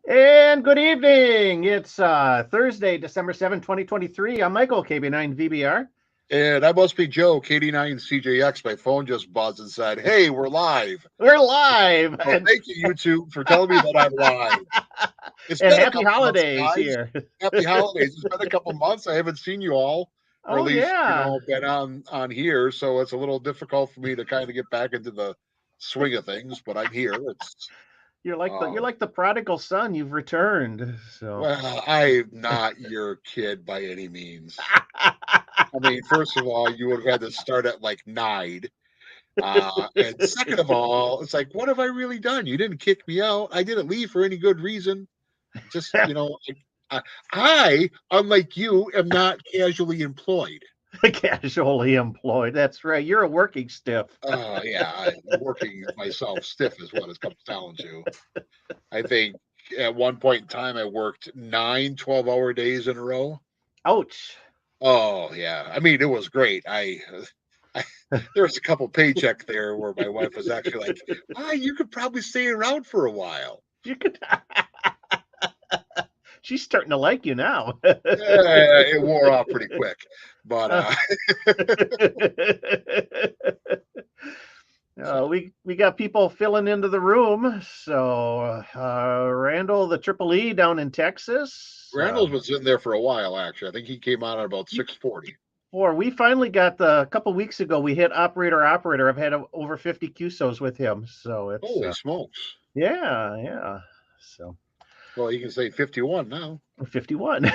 And good evening. It's Thursday, December 7th, 2023. I'm Michael, KB9VBR. And I must be Joe, KD9CJX. My phone just buzzed and said, "Hey, we're live." We're live. So thank you, YouTube, for telling me that I'm live. It's And been a happy couple months, holidays guys. here. Happy holidays. It's been a couple months. I haven't seen you all, or at Oh, least, yeah. been on here. So it's a little difficult for me to kind of get back into the swing of things, but I'm here. It's You're um like the prodigal son. You've returned. So well, I'm not your kid by any means. I mean, first of all, you would have had to start at like 9. And second of all, it's like, what have I really done? You didn't kick me out. I didn't leave for any good reason. Just, unlike you, am not casually employed. casually employed. That's right. You're a working stiff. Yeah, working myself stiff is what it comes down to. I think at one point in time, I worked 9 12-hour days in a row. Ouch. Oh, yeah. I mean, it was great. I there was a couple paycheck there where my wife was actually like, you could probably stay around for a while. You could. She's starting to like you now. It wore off pretty quick, but Uh, we got people filling into the room. So Randall, the Triple E down in Texas. Randall's was in there for a while. Actually, I think he came on at about 6:40. Or we finally got a couple weeks ago. We hit operator. I've had over 50 QSOs with him. So it's Holy smokes! yeah. So Well, you can say 51 now. 51.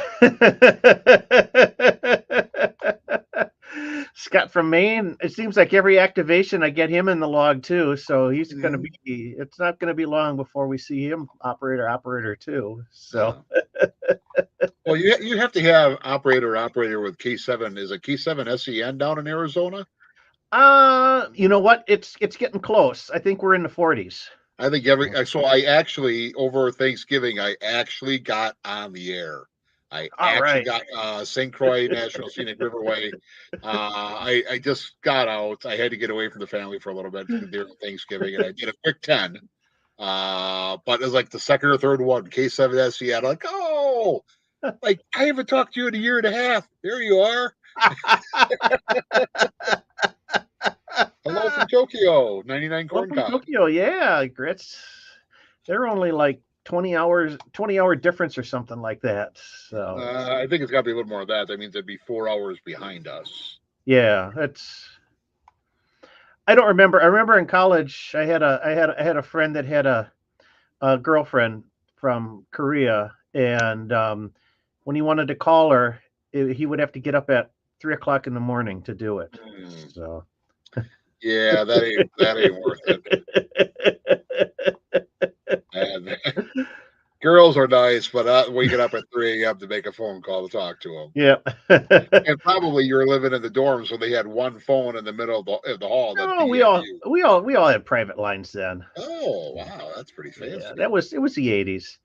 Scott from Maine. It seems like every activation I get him in the log too. So he's going to Mhm. be. It's not going to be long before we see him operator too. So Yeah. Well, you have to have operator with K7. Is it K7 SEN down in Arizona? you know what? It's getting close. I think we're in the 40s. I think so I actually over Thanksgiving I actually got on the air. I All actually right. got St. Croix National Scenic Riverway. I just got out. I had to get away from the family for a little bit during Thanksgiving, and I did a quick 10. But it was like the second or third one, K7SC. I'm like, oh, like I haven't talked to you in a year and a half. There you are. Hello from Tokyo, 99 Well, Corn from Cob. Tokyo, yeah, grits. They're only like 20 hour difference or something like that. So I think it's got to be a little more of that. That means it'd be 4 hours behind us. yeah, it's. I don't remember. I remember in college, I had a friend that had a girlfriend from Korea, and when he wanted to call her, he would have to get up at 3 o'clock in the morning to do it. Hmm. So. Yeah, that ain't worth it. And girls are nice, but waking up at 3 a.m. to make a phone call to talk to them. Yeah. And probably you're living in the dorms, so they had one phone in the middle of the hall that No, DM we all you. we all we all had private lines then. Oh, wow, that's pretty Yeah, fancy. it was the 80s.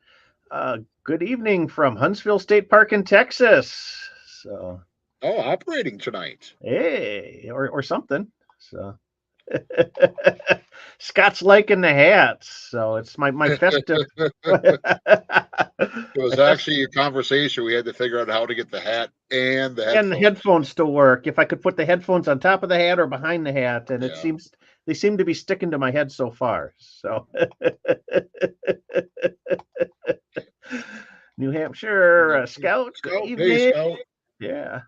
Good evening from Huntsville State Park in Texas. So Oh, operating tonight. hey, or something. So Scott's liking the hats. So it's my festive. It My was fest actually a conversation. We had to figure out how to get the hat and the and the headphones. headphones to work. If I could put the headphones on top of the hat or behind the hat, and Yeah. they seem to be sticking to my head so far. So New Hampshire Scout. Good Scout, hey, evening. Scout. Yeah.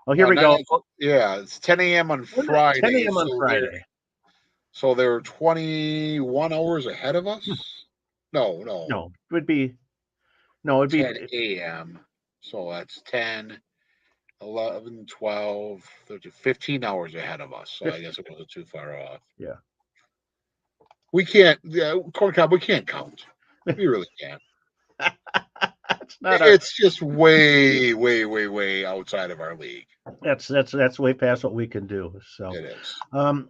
Oh, here we Nine, go. yeah, it's 10 a.m. on We're at 10 Friday, a.m. on Friday. so they're 21 hours ahead of us. No, no, No, it would be no, it'd be 10 a.m. So that's 10, 11, 12, 13, 15 hours ahead of us. So I 50. guess it wasn't too far off. Yeah. We can't, yeah, Corn Cob, we can't count. We really can't. It's not our. It's just way, way, way, way outside of our league. That's way past what we can do. So, It is.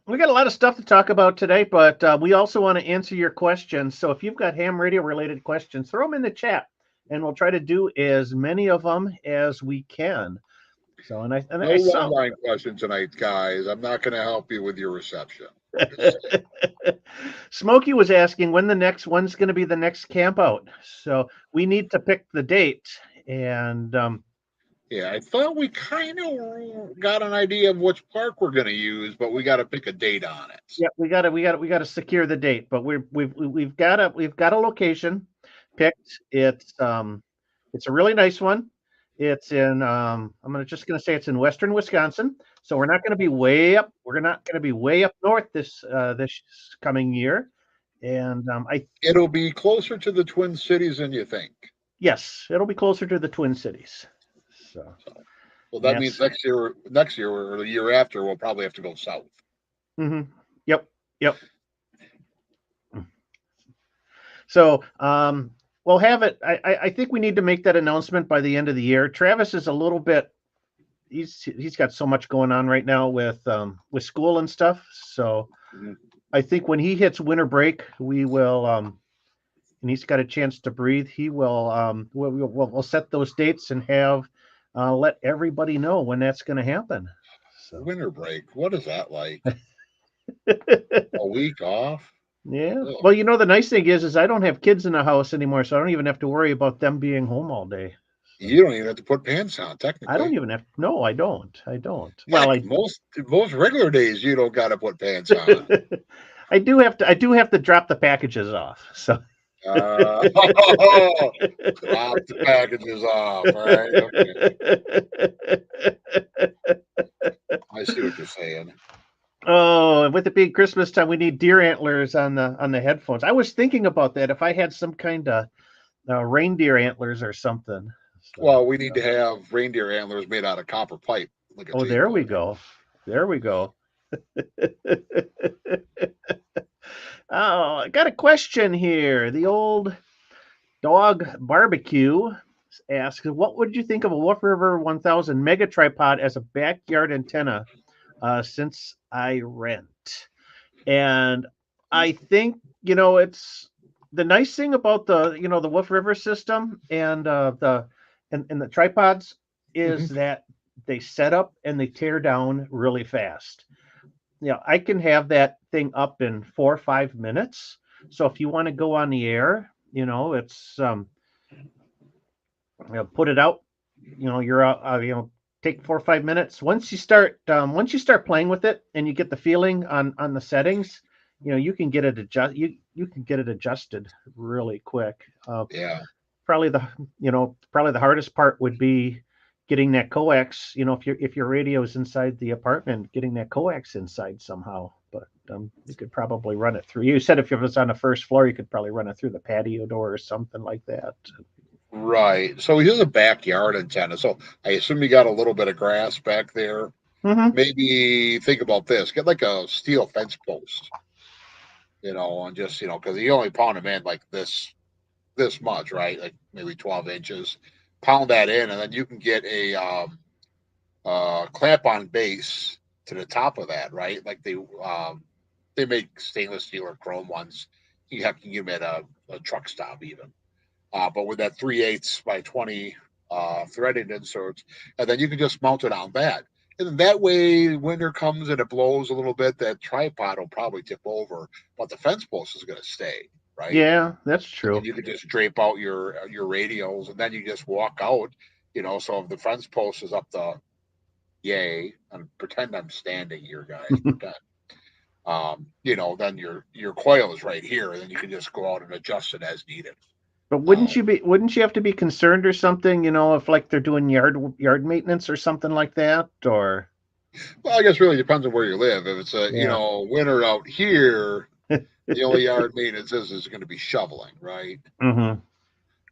we got a lot of stuff to talk about today, but we also want to answer your questions. So if you've got ham radio related questions, throw them in the chat, and we'll try to do as many of them as we can. So, and No I saw. one line question tonight, guys. I'm not going to help you with your reception. Smokey was asking when's going to be the next camp out. So we need to pick the date. And Yeah, I thought we kind of got an idea of which park we're going to use, but we got to pick a date on it. yeah, we got to secure the date. But we've got a location picked. It's a really nice one. It's in just gonna say it's in western Wisconsin. So we're not going to be way up. We're not going to be way up north this coming year. And It'll be closer to the Twin Cities than you think. yes, it'll be closer to the Twin Cities. So, Well, that means next year or the year after, we'll probably have to go south. Mm-hmm. Yep. So we'll have it. I think we need to make that announcement by the end of the year. Travis is a little bit. He's got so much going on right now with school and stuff. So I think when he hits winter break, we will. And he's got a chance to breathe. He will. We'll set those dates and have let everybody know when that's going to happen. So. Winter break. What is that like? A week off? Yeah. Ugh. Well, the nice thing is I don't have kids in the house anymore, so I don't even have to worry about them being home all day. So. You don't even have to put pants on, technically. I don't even have. No, I don't. Well, most regular days you don't got to put pants on. I do have to drop the packages off. So. Drop the packages off. All right. Okay. I see what you're saying. Oh, and with it being Christmas time, we need deer antlers on the headphones. I was thinking about that if I had some kind of reindeer antlers or something. So, well, we need to have reindeer antlers made out of copper pipe. Oh, there we go. There we go. Oh, I got a question here. The old dog barbecue asks, what would you think of a Wolf River 1000 mega tripod as a backyard antenna since I rent? And I think, it's the nice thing about the Wolf River system and the tripods is that they set up and they tear down really fast. I can have that thing up in 4 or 5 minutes. So if you want to go on the air, it's put it out. You're out. Take 4 or 5 minutes. Once you start playing with it and you get the feeling on the settings, you can get it adjusted really quick. Yeah. Probably the hardest part would be getting that coax, if your radio is inside the apartment, getting that coax inside somehow. But you could probably run it through. You said if it was on the first floor, you could probably run it through the patio door or something like that. Right. So here's a backyard antenna. So I assume you got a little bit of grass back there. Mm-hmm. Maybe think about this. Get like a steel fence post, and just, because you only pound them in like this much, right? Like maybe 12 inches. Pound that in, and then you can get a clamp-on base to the top of that, right? Like they make stainless steel or chrome ones. You have to get them at a truck stop even. But with that 3/8 by 20 threaded inserts, and then you can just mount it on that. And then that way, winter comes and it blows a little bit, that tripod will probably tip over, but the fence post is going to stay. Right? Yeah, that's true. And you could just drape out your radios, and then you just walk out. So if the fence post is up the yay, and pretend I'm standing here, guys. Then your coil is right here, and then you can just go out and adjust it as needed. But wouldn't you have to be concerned or something, if like they're doing yard maintenance or something like that, or? Well, I guess it really depends on where you live. If it's winter out here, the only yard maintenance is going to be shoveling, right? Mm-hmm.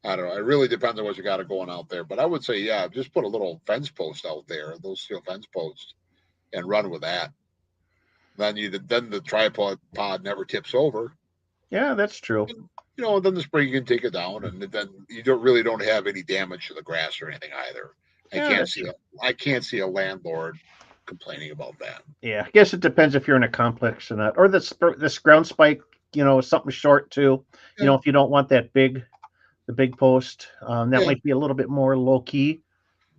I don't know. It really depends on what you got going out there. But I would say, yeah, just put a little fence post out there, those steel fence posts, and run with that. Then the tripod never tips over. Yeah, that's true. And, then the spring you can take it down, and then you don't have any damage to the grass or anything either. I can't see a landlord complaining about that. Yeah, I guess it depends if you're in a complex or not, or this ground spike, something short too. Yeah. If you don't want the big post, that might be a little bit more low key.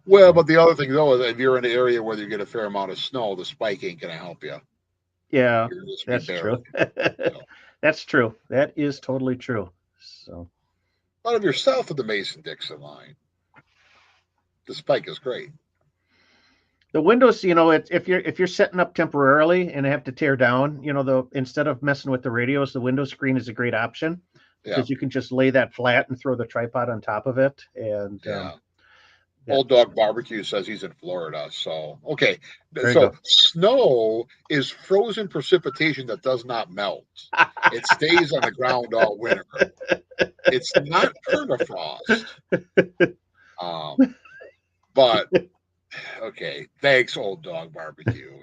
Well, but the other thing though is if you're in an area where you get a fair amount of snow, the spike ain't going to help you. Yeah, You're just be that's barely. true. So, That's true. That is totally true. So but if you're south of the Mason-Dixon line, the spike is great. the windows, if you're setting up temporarily and have to tear down, the instead of messing with the radios, the window screen is a great option Yeah, because you can just lay that flat and throw the tripod on top of it, and yeah. that Old Dog Barbecue says he's in Florida. So, okay. there you So, go. snow is frozen precipitation that does not melt. It stays on the ground all winter. It's not permafrost. Um, but okay. Thanks, Old Dog Barbecue.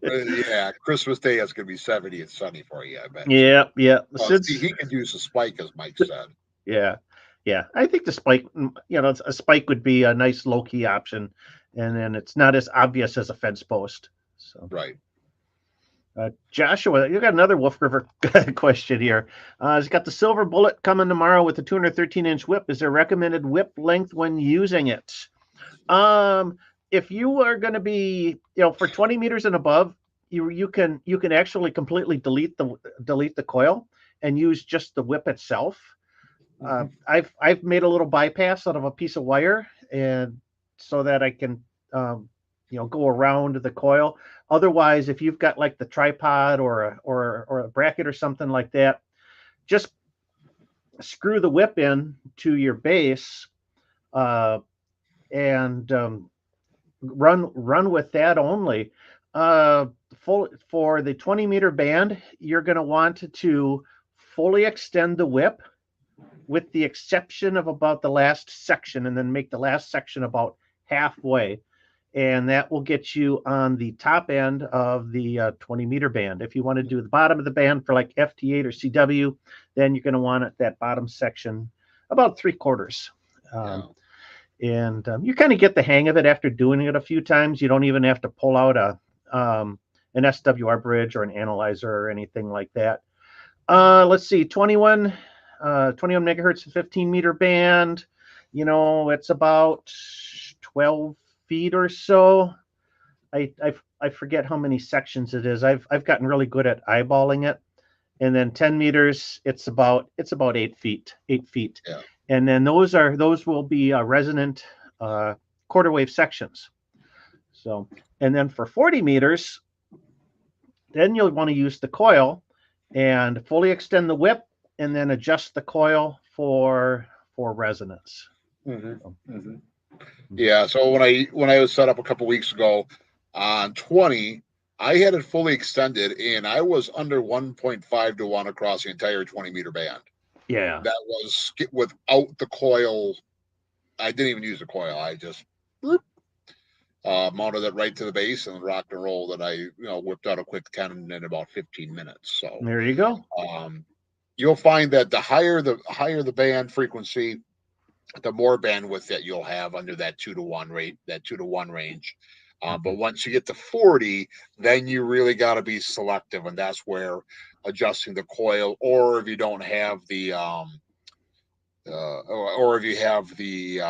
Yeah, Christmas Day is going to be 70 and sunny for you, I bet you. Yeah, yeah. See, Since he could use a spike, as Mike said. Yeah, yeah. I think the spike, a spike would be a nice low key option, and then it's not as obvious as a fence post. So, Right. Joshua, you got another Wolf River question here. He's got the silver bullet coming tomorrow with the 213-inch whip. Is there recommended whip length when using it? Um, if you are going to be, for 20 meters and above, you can actually completely delete the coil and use just the whip itself. I've made a little bypass out of a piece of wire, and so that I can go around the coil. Otherwise, if you've got like the tripod or a bracket or something like that, just screw the whip in to your base, uh, and run with that only. Full for the 20-meter band, you're going to want to fully extend the whip with the exception of about the last section, and then make the last section about halfway. And that will get you on the top end of the 20-meter band. If you want to do the bottom of the band for like FT8 or CW, then you're going to want that bottom section about 3/4. Yeah. And you kind of get the hang of it after doing it a few times. You don't even have to pull out an SWR bridge or an analyzer or anything like that. Let's see, 21 megahertz 15-meter band. It's about 12 feet or so. I forget how many sections it is. I've gotten really good at eyeballing it. And then 10 meters, it's about 8 feet. 8 feet. Yeah. And then those will be resonant quarter wave sections. So, and then for 40 meters, then you'll want to use the coil and fully extend the whip, and then adjust the coil for resonance. Yeah. So when I was set up a couple weeks ago on 20, I had it fully extended, and I was under 1.5 to 1 across the entire 20-meter band. Yeah. That was without the coil. I didn't even use the coil. I just mounted it right to the base and rocked and rolled. And I whipped out a quick 10 in about 15 minutes. So There you go. You'll find that the higher the band frequency, the more bandwidth that you'll have under that 2-to-1 rate, that 2-to-1 range. But once you get to 40, then you really got to be selective, and that's where adjusting the coil, or if you don't have the or if you have the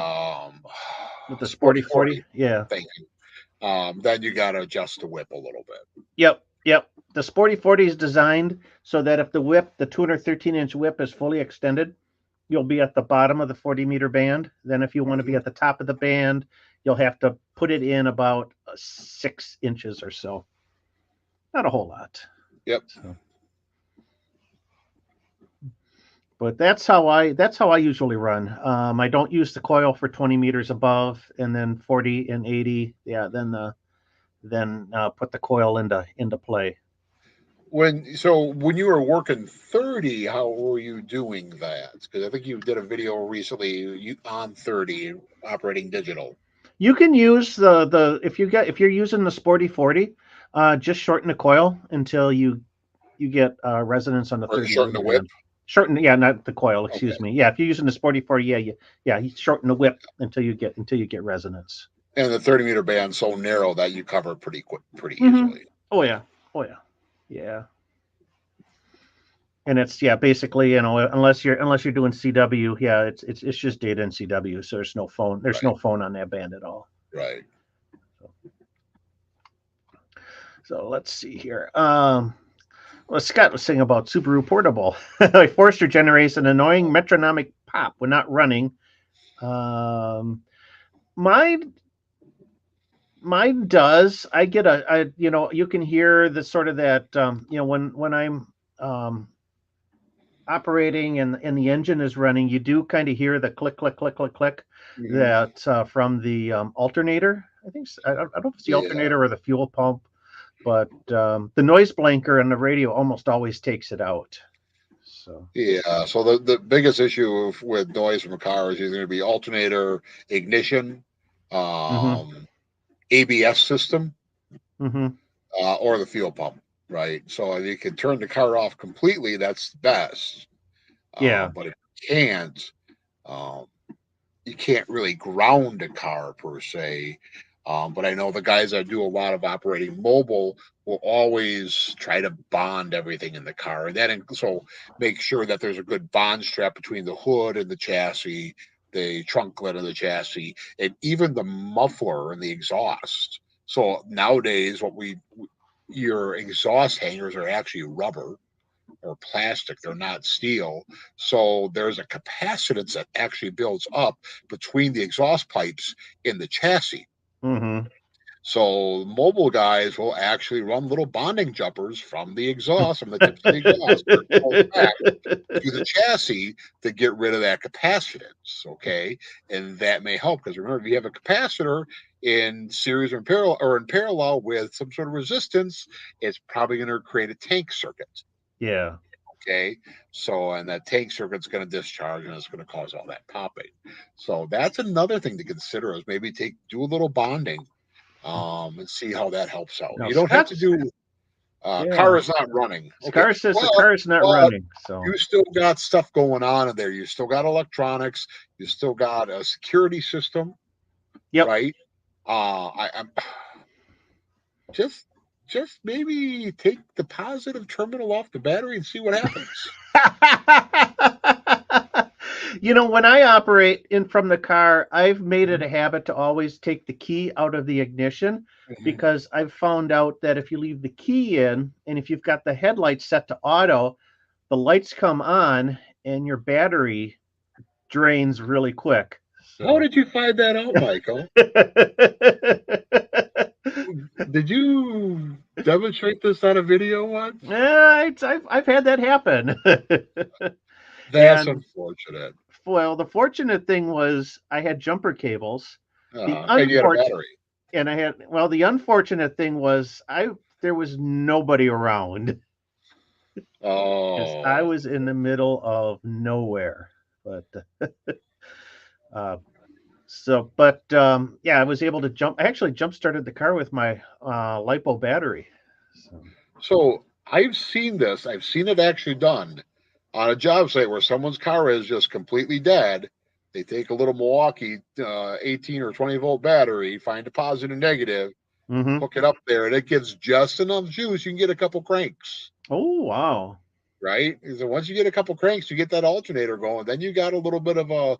With the Sporty Sporty 40, 40. Yeah. thank you. Then you got to adjust the whip a little bit. Yep. The Sporty 40 is designed so that if the 213-inch whip is fully extended, you'll be at the bottom of the 40-meter band. Then if you want to be at the top of the band, you'll have to put it in about 6 inches or so. Not a whole lot. Yep. So. But that's how I usually run. I don't use the coil for 20 meters above, and then 40 and 80. Yeah, then put the coil into play. When you were working 30, how were you doing that? Because I think you did a video recently on 30 operating digital. You can use the if you're using the Sporty 40, just shorten the coil until you get resonance on the Or 30 shorten meter the whip. band. Shorten, yeah, not the coil. Okay. Excuse me. Yeah, if you're using the Sporty 40, you shorten the whip until you get resonance. And the 30-meter band so narrow that you cover pretty easily. Oh yeah, yeah. And it's basically unless you're doing CW, it's just data in CW, so there's no phone. There's no phone on that band at all. Right. So let's see here. Well, Scott was saying about Subaru Portable. A Forester generates an annoying metronomic pop when not running. Um, mine, mine does. I get you can hear the sort of that, when I'm um, operating and the engine is running, you do kind of hear the click, click, click, click, click Mhm. that from the alternator. I think I don't know if it's the Yeah. alternator or the fuel pump, but the noise blanker on the radio almost always takes it out. So. Yeah. So the biggest issue with noise from a car is either going to be alternator, ignition, Mm-hmm. um, ABS system, Mm-hmm. or the fuel pump. Right. So if you can turn the car off completely, that's the best. Yeah. But if you can't, um, you can't really ground a car per se. But I know the guys that do a lot of operating mobile will always try to bond everything in the car, and so make sure that there's a good bond strap between the hood and the chassis, the trunk lid of the chassis, and even the muffler and the exhaust. So nowadays, your exhaust hangers are actually rubber or plastic, they're not steel. So there's a capacitance that actually builds up between the exhaust pipes in the chassis. Mm-hmm. So mobile guys will actually run little bonding jumpers from the tips of the exhaust back to the chassis to get rid of that capacitance. Okay. And that may help because remember, if you have a capacitor in series or in parallel with some sort of resistance, it's probably going to create a tank circuit. Yeah. Okay. So, and that tank circuit's going to discharge and it's going to cause all that popping. So that's another thing to consider is maybe do a little bonding, and see how that helps out. Now You don't have to Scott's do, car yeah. is not running. Okay. Scar says the But, car is not but running. So you still got stuff going on in there. You still got electronics. You still got a security system, yep. right? I'm just, just maybe take the positive terminal off the battery and see what happens. When I operate in from the car, I've made it Mhm. a habit to always take the key out of the ignition Mhm. because I've found out that if you leave the key in and if you've got the headlights set to auto, the lights come on and your battery drains really quick. How So did you find that out, Michael? Did you demonstrate this on a video once? yeah, I've had that happen. That's and unfortunate. well, the fortunate thing was I had jumper cables. The And you had a unfortunate battery. and I had well, the unfortunate thing was I there was nobody around because I Oh, was in the middle of nowhere. But uh, yeah, I was able to jump. I actually jump started the car with my lipo battery. So so I've seen this. I've seen it actually done on a job site where someone's car is just completely dead. They take a little Milwaukee 18 or 20-volt battery, find a positive and negative, hmm. hook it up there, and it gives just enough juice. You can get a couple cranks. Oh wow. Right? So once you get a couple cranks, you get that alternator going, then you got a little bit of a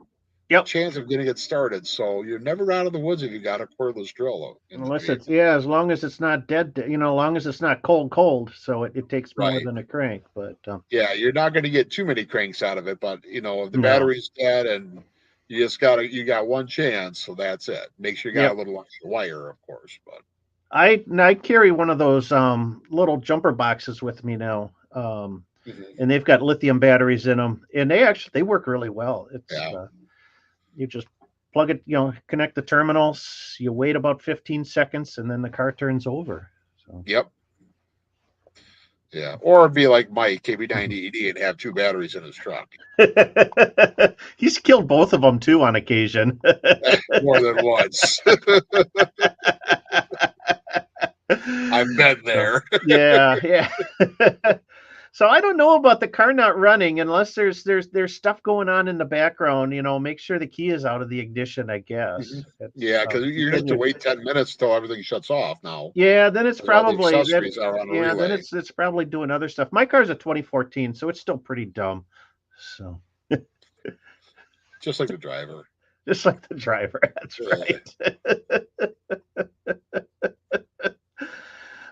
Yep. chance of getting it started. So you're never out of the woods if you got a cordless drill in the Unless it's vehicle. yeah, as long as it's not dead, as long as it's not cold, so it takes more Right. than a crank. But Yeah, you're not going to get too many cranks out of it, but if the no. battery's dead and you got one chance, so that's it. Make sure you got a Yep. little extra wire, of course, but I carry one of those little jumper boxes with me now. mhm, And they've got lithium batteries in them, and they work really well. It's yeah. you just plug it, connect the terminals. You wait about 15 seconds, and then the car turns over. So Yep. Yeah. Or be like Mike, KB90ED, and have two batteries in his truck. he's killed both of them too on occasion. More than once. I've been So there. yeah, yeah. So I don't know about the car not running unless there's stuff going on in the background. Make sure the key is out of the ignition. I guess Mhm. it's Yeah, because you're gonna then have to you wait 10 minutes till everything shuts off now. yeah then it's Because all the probably that accessories are on a yeah then relay, it's probably doing other stuff. My car's a 2014, so it's still pretty dumb. So just like the driver. just like the driver. That's Yeah. right.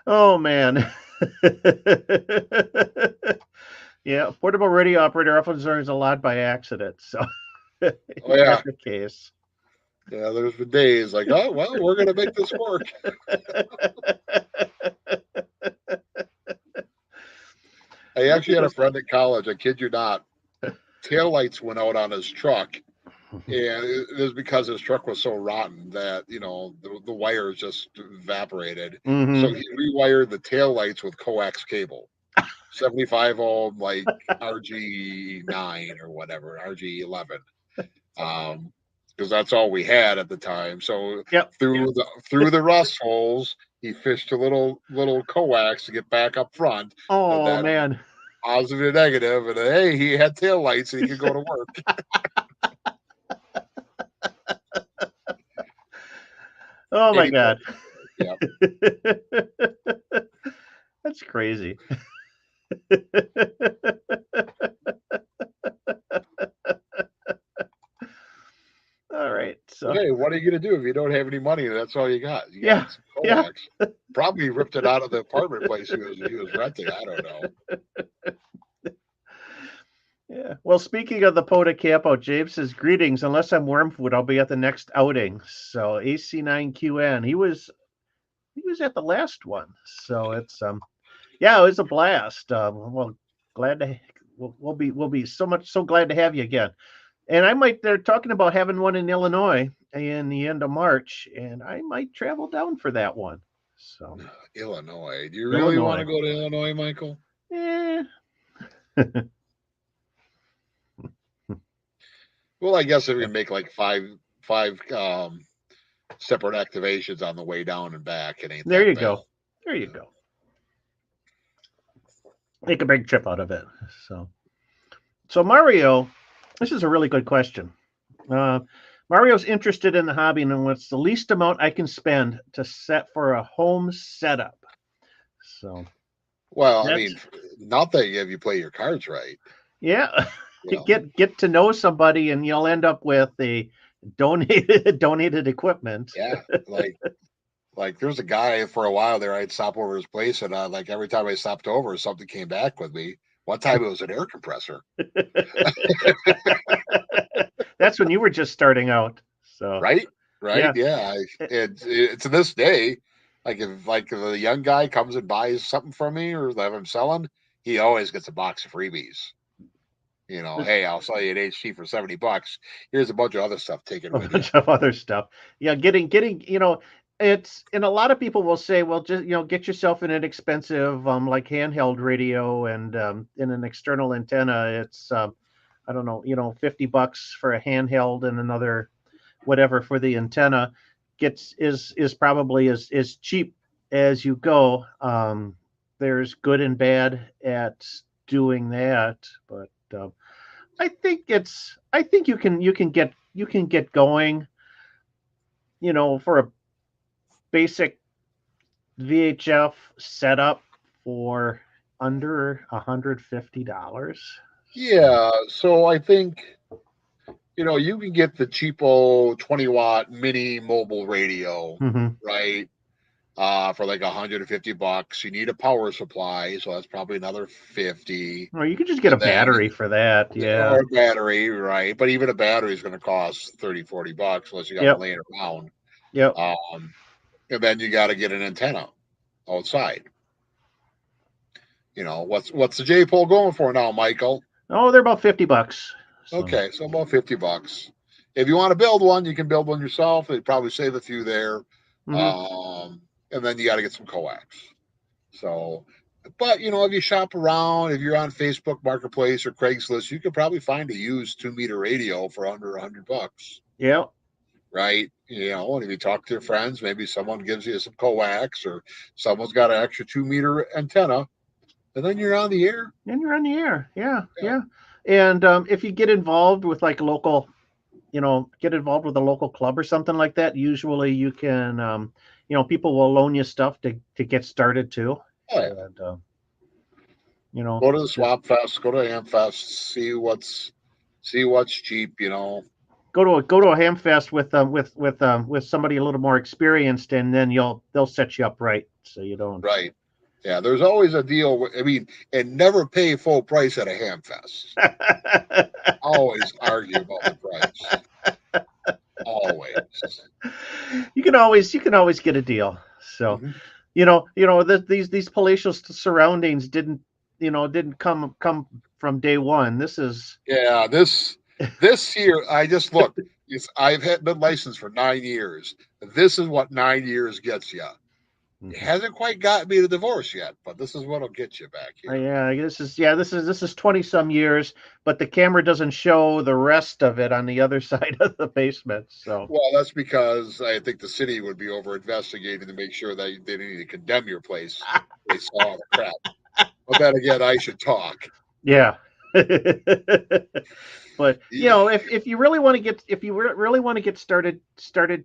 Oh man. Yeah, portable radio operator often learns a lot by accident. So Oh is that yeah, the case? yeah. There's been days like, oh well, we're gonna make this work. I actually had a friend in college. I kid you not. Taillights went out on his truck, and it was because his truck was so rotten that the wires just evaporated. So Hmm. he rewired the taillights with coax cable, 75 ohm, like RG9 or whatever, RG11, because that's all we had at the time. So Yep. through the rust holes, he fished a little coax to get back up front, and Oh then man. positive and negative, and then, hey, he had taillights and he could go to work. Oh my Any god. yeah. That's crazy. All right. So Hey, what are you going to do if you don't have any money? That's all you got. You yeah, got some yeah, coax. Probably ripped it out of the apartment place he was renting. I don't know. yeah. Well, speaking of the POTA campout, James says greetings. Unless I'm Wormfood, I'll be at the next outing. So AC9QN. He was at the last one. So it's yeah, it was a blast. Well, glad to we'll be so glad to have you again. And they're talking about having one in Illinois in the end of March, and I might travel down for that one. So Illinois. Do you really want to Illinois. go to Illinois, Michael? Eh. Well, I guess if we can make like five separate activations on the way down and back, it ain't There that you bad. go. There you go. Make a big trip out of it. So Mario, this is a really good question. Uh, Mario's interested in the hobby and what's the least amount I can spend to set for a home setup. So Well, I that's mean, not that if you play your cards right, yeah. you know. Get to know somebody, and you'll end up with the donated equipment. Yeah, like there's a guy for a while there. I'd stop over his place, and like every time I stopped over, something came back with me. One time it was an air compressor. That's when you were just starting out. So Right, right, yeah. yeah. Eh, It's to this day, like if a young guy comes and buys something from me or that I'm selling, he always gets a box of freebies. this Hey, I'll sell you an HT for $70. Here's a bunch of other stuff. Take it a with you. bunch of other stuff. Yeah, getting it's and a lot of people will say, well, just get yourself an inexpensive like handheld radio and in an external antenna. It's I don't know, $50 for a handheld and another whatever for the antenna gets is probably as cheap as you go. There's good and bad at doing that, but I think you can get going, for a basic VHF setup for under $150. So, Yeah, so I think you can get the cheapo 20-watt mini mobile radio, mhm. right? For like $150. You need a power supply, so that's probably another 50. Or you could just get a And then battery for that. Yeah. or a battery, right? But even a battery is going to cost 30-40 bucks unless you got them Yep. laying around. Yep. Um, and then you got to get an antenna outside. What's the J pole going for now, Michael? Oh, they're about $50. So, Okay, so about $50. If you want to build one, you can build one yourself. They'd probably save a few there. mhm. And then you got to get some coax. So, but if you shop around, if you're on Facebook Marketplace or Craigslist, you could probably find a used 2 meter radio for under $100, Yep. right? And if you talk to your friends, maybe someone gives you some coax or someone's got an extra 2 meter antenna, and then you're on the air. And you're on the air. Yeah. Yeah. Yeah. And if you get involved with like a local, get involved with a local club or something like that, usually you can, people will loan you stuff to get started too. Oh yeah. And, you know, Go to the just Swap Fest, go to Amp Fest, see what's cheap. go to a ham fest with somebody a little more experienced, and then they'll set you up right so you don't. Right. Yeah, there's always a deal. I mean, and never pay full price at a ham fest. Always argue about the price. Always. You can always get a deal. So Mhm. these palatial surroundings didn't come from day one. This is Yeah, this here, I just looked. Been licensed for 9 years. This is what 9 years gets you. It Mhm. hasn't quite got me to divorce yet, but this is what'll get you back here. Yeah, this is 20 some years, but the camera doesn't show the rest of it on the other side of the basement. So Well, that's because I think the city would be over investigating to make sure that they didn't need to condemn your place. They saw the crap. But then again, I should talk. yeah. But Yeah. if you really want to get really want to get started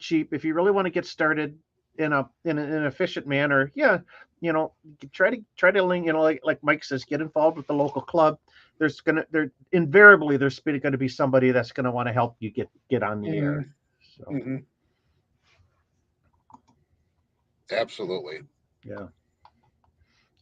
cheap, if you really want to get started in an efficient manner, yeah, try to link, like Mike says, get involved with the local club. There's going to be somebody that's going to want to help you get on the air. Mhm. So Mhm. Absolutely. yeah.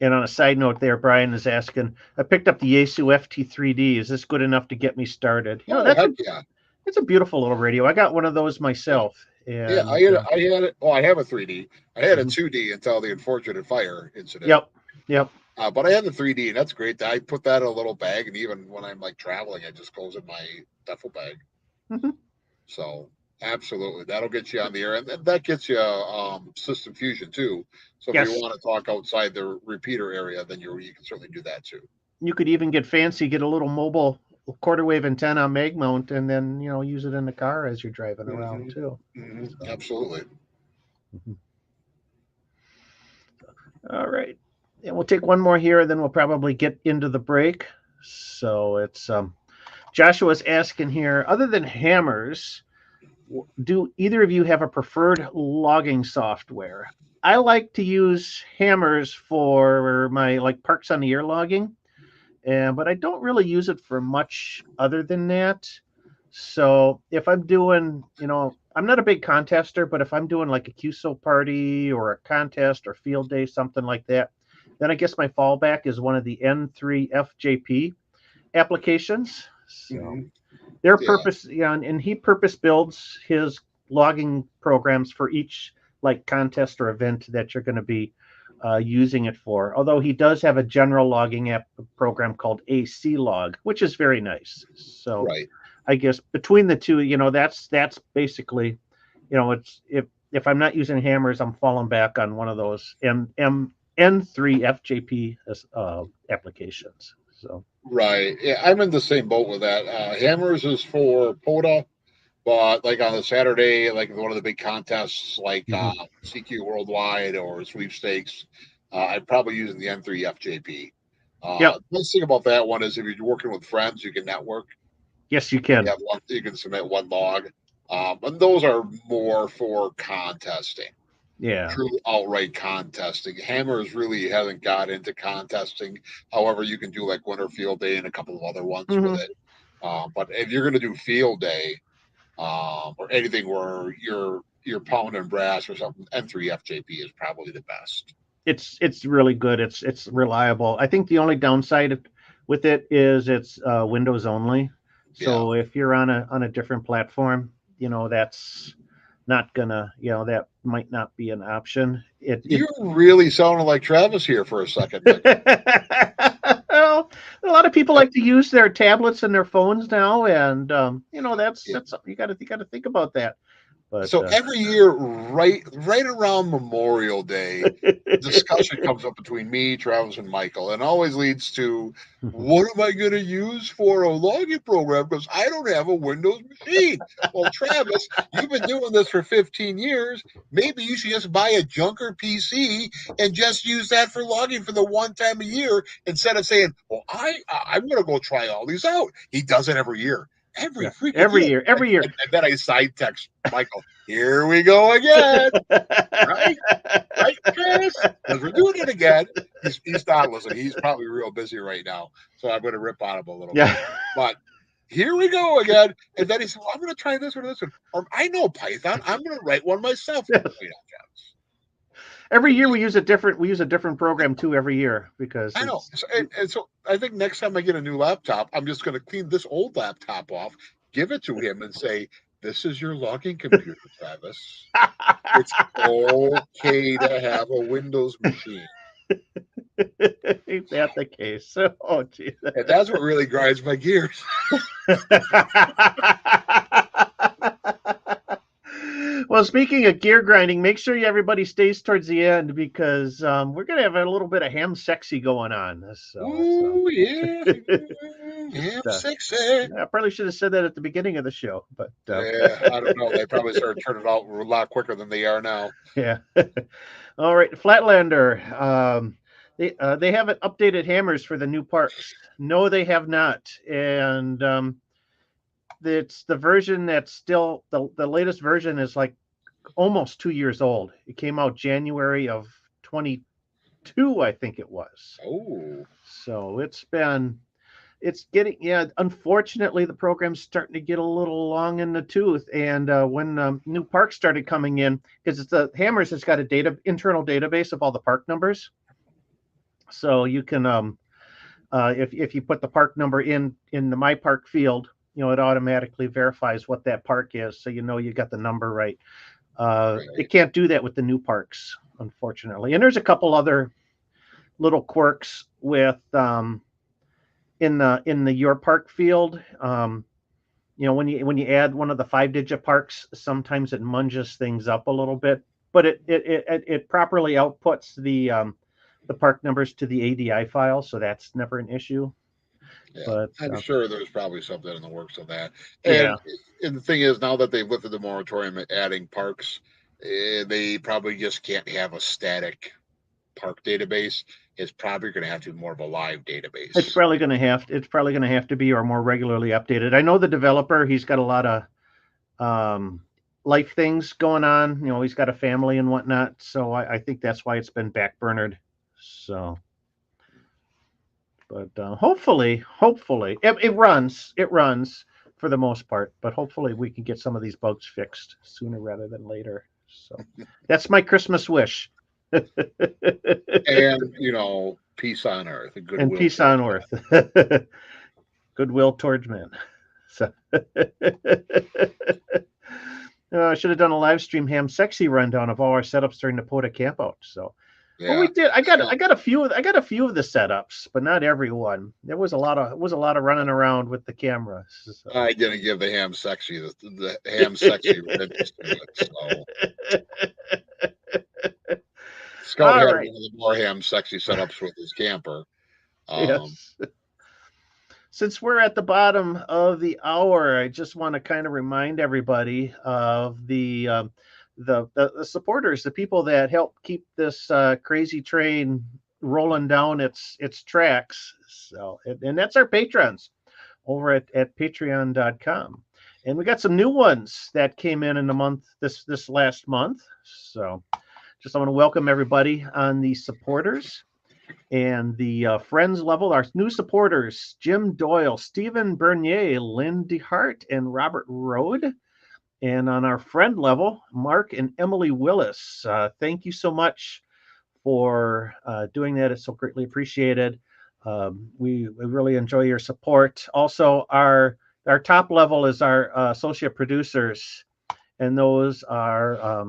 And on a side note, there, Brian is asking, I picked up the Yaesu FT3D. Is this good enough to get me started? Oh, heck yeah. It's a beautiful little radio. I got one of those Yeah. myself, Yeah, and I had it. Well, I have a 3D. I had a mhm. 2D until the unfortunate fire incident. Yep, yep. But I have the 3D, and that's great. I put that in a little bag, and even when I'm like traveling, it just goes in my duffel bag. Mhm. So absolutely, that'll get you on the air, and that gets you system fusion too. So if you Yes, want to talk outside the repeater area, then you can certainly do that too. you could even get fancy, get a little mobile quarter wave antenna mag mount, and then use it in the car as you're driving around Hmm. too. Hmm. So, Absolutely. mhm. All right, and we'll take one more here, and then we'll probably get into the break. So it's Joshua's asking here, other than hammers, do either of you have a preferred logging software? I like to use hammers for my like parks on the air logging, but I don't really use it for much other than that. So if I'm doing, I'm not a big contester, but if I'm doing like a QSO party or a contest or field day, something like that, then I guess my fallback is one of the N3FJP applications. So Hmm. their Yeah. purpose, and he purpose builds his logging programs for each like contest or event that you're going to be using it for. Although he does have a general logging app program called AC Log, which is very nice. So Right. I guess between the two, that's basically, it's if I'm not using hammers, I'm falling back on one of those N3 FJP applications. So Right. Yeah, I'm in the same boat with that. Hammers is for POTA, but like on a Saturday, like one of the big contests, like mhm. CQ Worldwide or sweepstakes, I'm probably using the N3 FJP. Yep. The nice thing about that one is if you're working with friends, you can network. Yes, you You can. have one, you can submit one log, and those are more for contesting, Yeah. true outright contesting. Hammers really hasn't got into contesting. However, you can do like Winter Field Day and a couple of other ones with Hmm. it. But if you're going to do field day or anything where you're pounding brass or something, N3 FJP is probably the best. It's really good. It's reliable. I think the only downside with it is it's Windows only. Yeah. So if you're on a different platform, that's not gonna, that might not be an option. It You really sounded like Travis here for a second, Michael. well, a lot of people like to use their tablets and their phones now, and that's something you got to think about that. But So every year, right around Memorial Day, discussion comes up between me, Travis, and Michael, and always leads to what am I going to use for a login program because I don't have a Windows machine. Well, Travis, you've been doing this for 15 years. Maybe you should just buy a junker PC and just use that for logging for the one time a year instead of saying, "Well, I'm going to go try all these out." He does it every year. Every yeah, freaking year. every year. And then I side text Michael, here we go again. Right? Right, Chris? Because we're doing it again. He's not listening. He's probably real busy right now. So I'm going to rip on him a little bit. Yeah. But here we go again. And then he said, well, I'm going to try this one or this one. Or I know Python. I'm going to write one myself. Yes. Every year we use a different program too every year because I know. And so I think next time I get a new laptop, I'm just going to clean this old laptop off, give it to him, and say, "This is your logging computer, Travis. It's okay to have a Windows machine." Ain't that the case? Oh, geez. And that's what really grinds my gears. Well, speaking of gear grinding, make sure everybody stays towards the end because we're going to have a little bit of ham sexy going on. Ooh, yeah. Ham sexy. I probably should have said that at the beginning of the show, but yeah, I don't know. They probably started turning it out a lot quicker than they are now. Yeah. All right, Flatlander. They haven't updated hammers for the new parks. No, they have not, and it's the version that's still the latest version is like almost 2 years old. It came out January of 22, I think it was. Oh, so it's getting, unfortunately the program's starting to get a little long in the tooth. And when new parks started coming in, because it's the hammers has got a internal database of all the park numbers, so you can if you put the park number in the my park field, it automatically verifies what that park is, so you got the number right. It can't do that with the new parks, unfortunately. And there's a couple other little quirks with in the your park field. When you add one of the 5-digit parks, sometimes it munges things up a little bit, but it properly outputs the park numbers to the ADI file, so that's never an issue. Yeah, but I'm sure there's probably something in the works of that. Yeah. And the thing is, now that they've lifted the moratorium at adding parks, they probably just can't have a static park database. It's probably going to have to be more of a live database. It's probably going to have to be, or more regularly updated. I know the developer, he's got a lot of life things going on. He's got a family and whatnot, so I think that's why it's been backburnered. So, but hopefully it runs for the most part, but hopefully we can get some of these bugs fixed sooner rather than later. So that's my Christmas wish. And peace on earth and goodwill. And peace on earth. Goodwill towards men. So I should have done a live stream ham sexy rundown of all our setups during the POTA campout. So yeah. Well, we did. I got a few of the setups, but not everyone. There was a lot of running around with the camera. So. I didn't give the ham sexy the ham sexy so. Scott had one of the more ham sexy setups with his camper. Yes. Since we're at the bottom of the hour, I just want to kind of remind everybody of the supporters, the people that help keep this crazy train rolling down its tracks. So, and that's our patrons over at patreon.com. And we got some new ones that came in the month, this last month. So just I want to welcome everybody on the supporters and the friends level. Our new supporters: Jim Doyle, Stephen Bernier, Lynn DeHart, and Robert Rode. And on our friend level, Mark and Emily Willis. Thank you so much for doing that. It's so greatly appreciated. We really enjoy your support. Also, our top level is our associate producers, and those are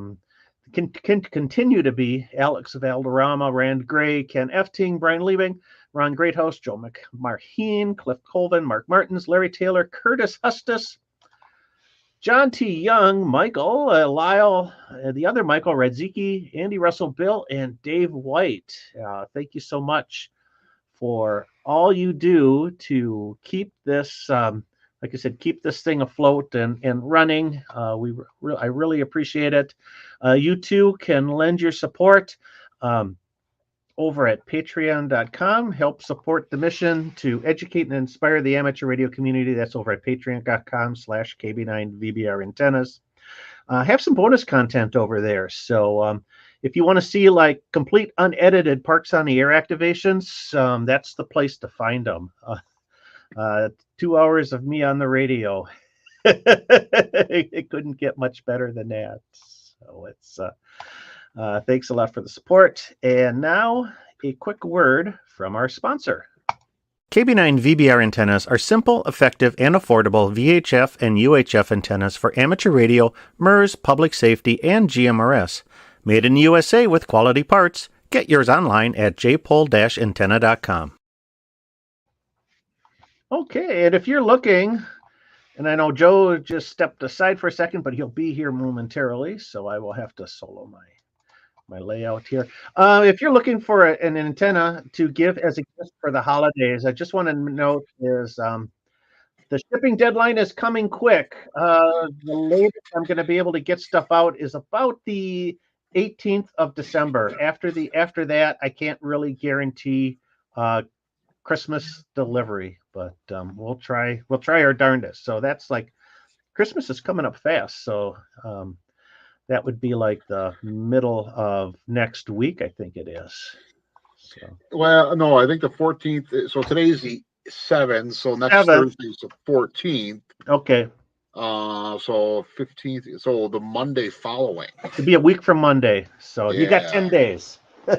can continue to be Alex Valderrama, Rand Gray, Ken Efting, Brian Liebing, Ron Greathouse, Joe McMarheen, Cliff Colvin, Mark Martins, Larry Taylor, Curtis Hustis, John T. Young, Michael, Lyle, the other Michael, Radziki, Andy Russell, Bill, and Dave White. Thank you so much for all you do to keep this, like I said, keep this thing afloat and running. I really appreciate it. You too can lend your support over at patreon.com. Help support the mission to educate and inspire the amateur radio community. That's over at patreon.com/KB9VBR antennas. Have some bonus content over there. So if you want to see like complete unedited Parks on the Air activations, that's the place to find them. 2 hours of me on the radio. It couldn't get much better than that. So it's thanks a lot for the support. And now a quick word from our sponsor. KB9 VBR antennas are simple, effective, and affordable VHF and UHF antennas for amateur radio, MERS, public safety, and GMRS. Made in the USA with quality parts. Get yours online at jpole-antenna.com. Okay, and if you're looking, and I know Joe just stepped aside for a second, but he'll be here momentarily, so I will have to solo my layout here. If you're looking for an antenna to give as a gift for the holidays, I just want to note is the shipping deadline is coming quick. The latest I'm going to be able to get stuff out is about the 18th of December. After that, I can't really guarantee Christmas delivery, but we'll try our darndest. So that's like Christmas is coming up fast. So that would be like the middle of next week, I think it is. So. Well, no, I think the 14th. So today's the 7th. So next Thursday is the 14th. Okay. So 15th. So the Monday following. It'd be a week from Monday. So you got 10 days. You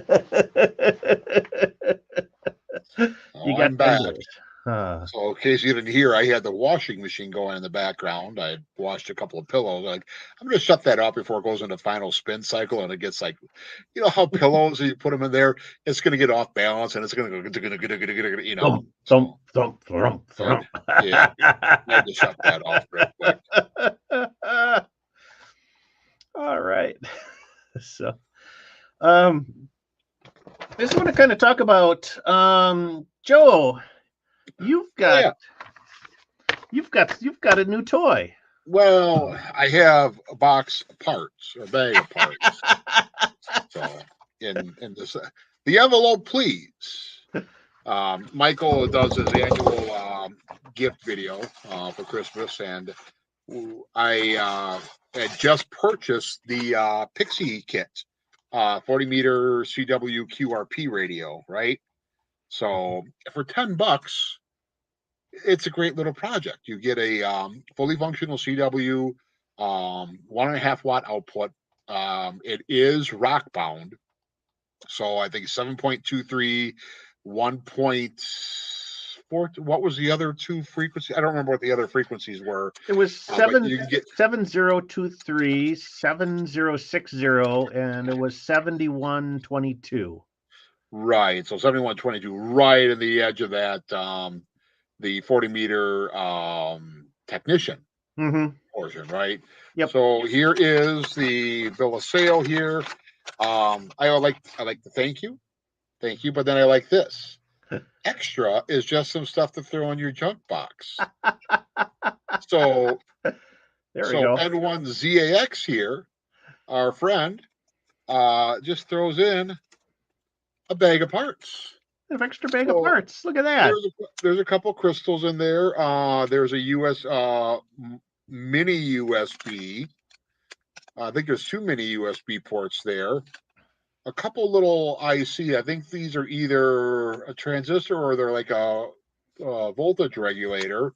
got I'm back. So in case you didn't hear, I had the washing machine going in the background. I washed a couple of pillows. Like, I'm going to shut that up before it goes into final spin cycle, and it gets like, you know how pillows you put them in there, it's going to get off balance, and it's going to go, you know. Thump. Yeah, I had to shut that off real quick. All right. So, I just want to kind of talk about Joe. You've got a new toy. Well, I have a box of parts, or a bag of parts. So, in this, the envelope, please. Michael does his annual gift video for Christmas, and I had just purchased the Pixie kit, 40 meter CW QRP radio, right? So for $10, it's a great little project. You get a fully functional CW, 1.5 watt output. It is rock bound, so I think 7.23, 1.4. What was the other two frequencies? I don't remember what the other frequencies were. It was 7023, 7060, and it was 7122. Right, so 7122, right in the edge of that. The 40 meter technician portion, right? Yep. So here is the bill of sale here. I like to thank you, but then I like this. Extra is just some stuff to throw in your junk box. So there we go. N1 ZAX here, our friend, just throws in a bag of parts. An extra bag of parts. Look at that. There's a couple crystals in there. There's a mini USB. I think there's 2 mini USB ports there. A couple little IC. I think these are either a transistor or they're like a voltage regulator.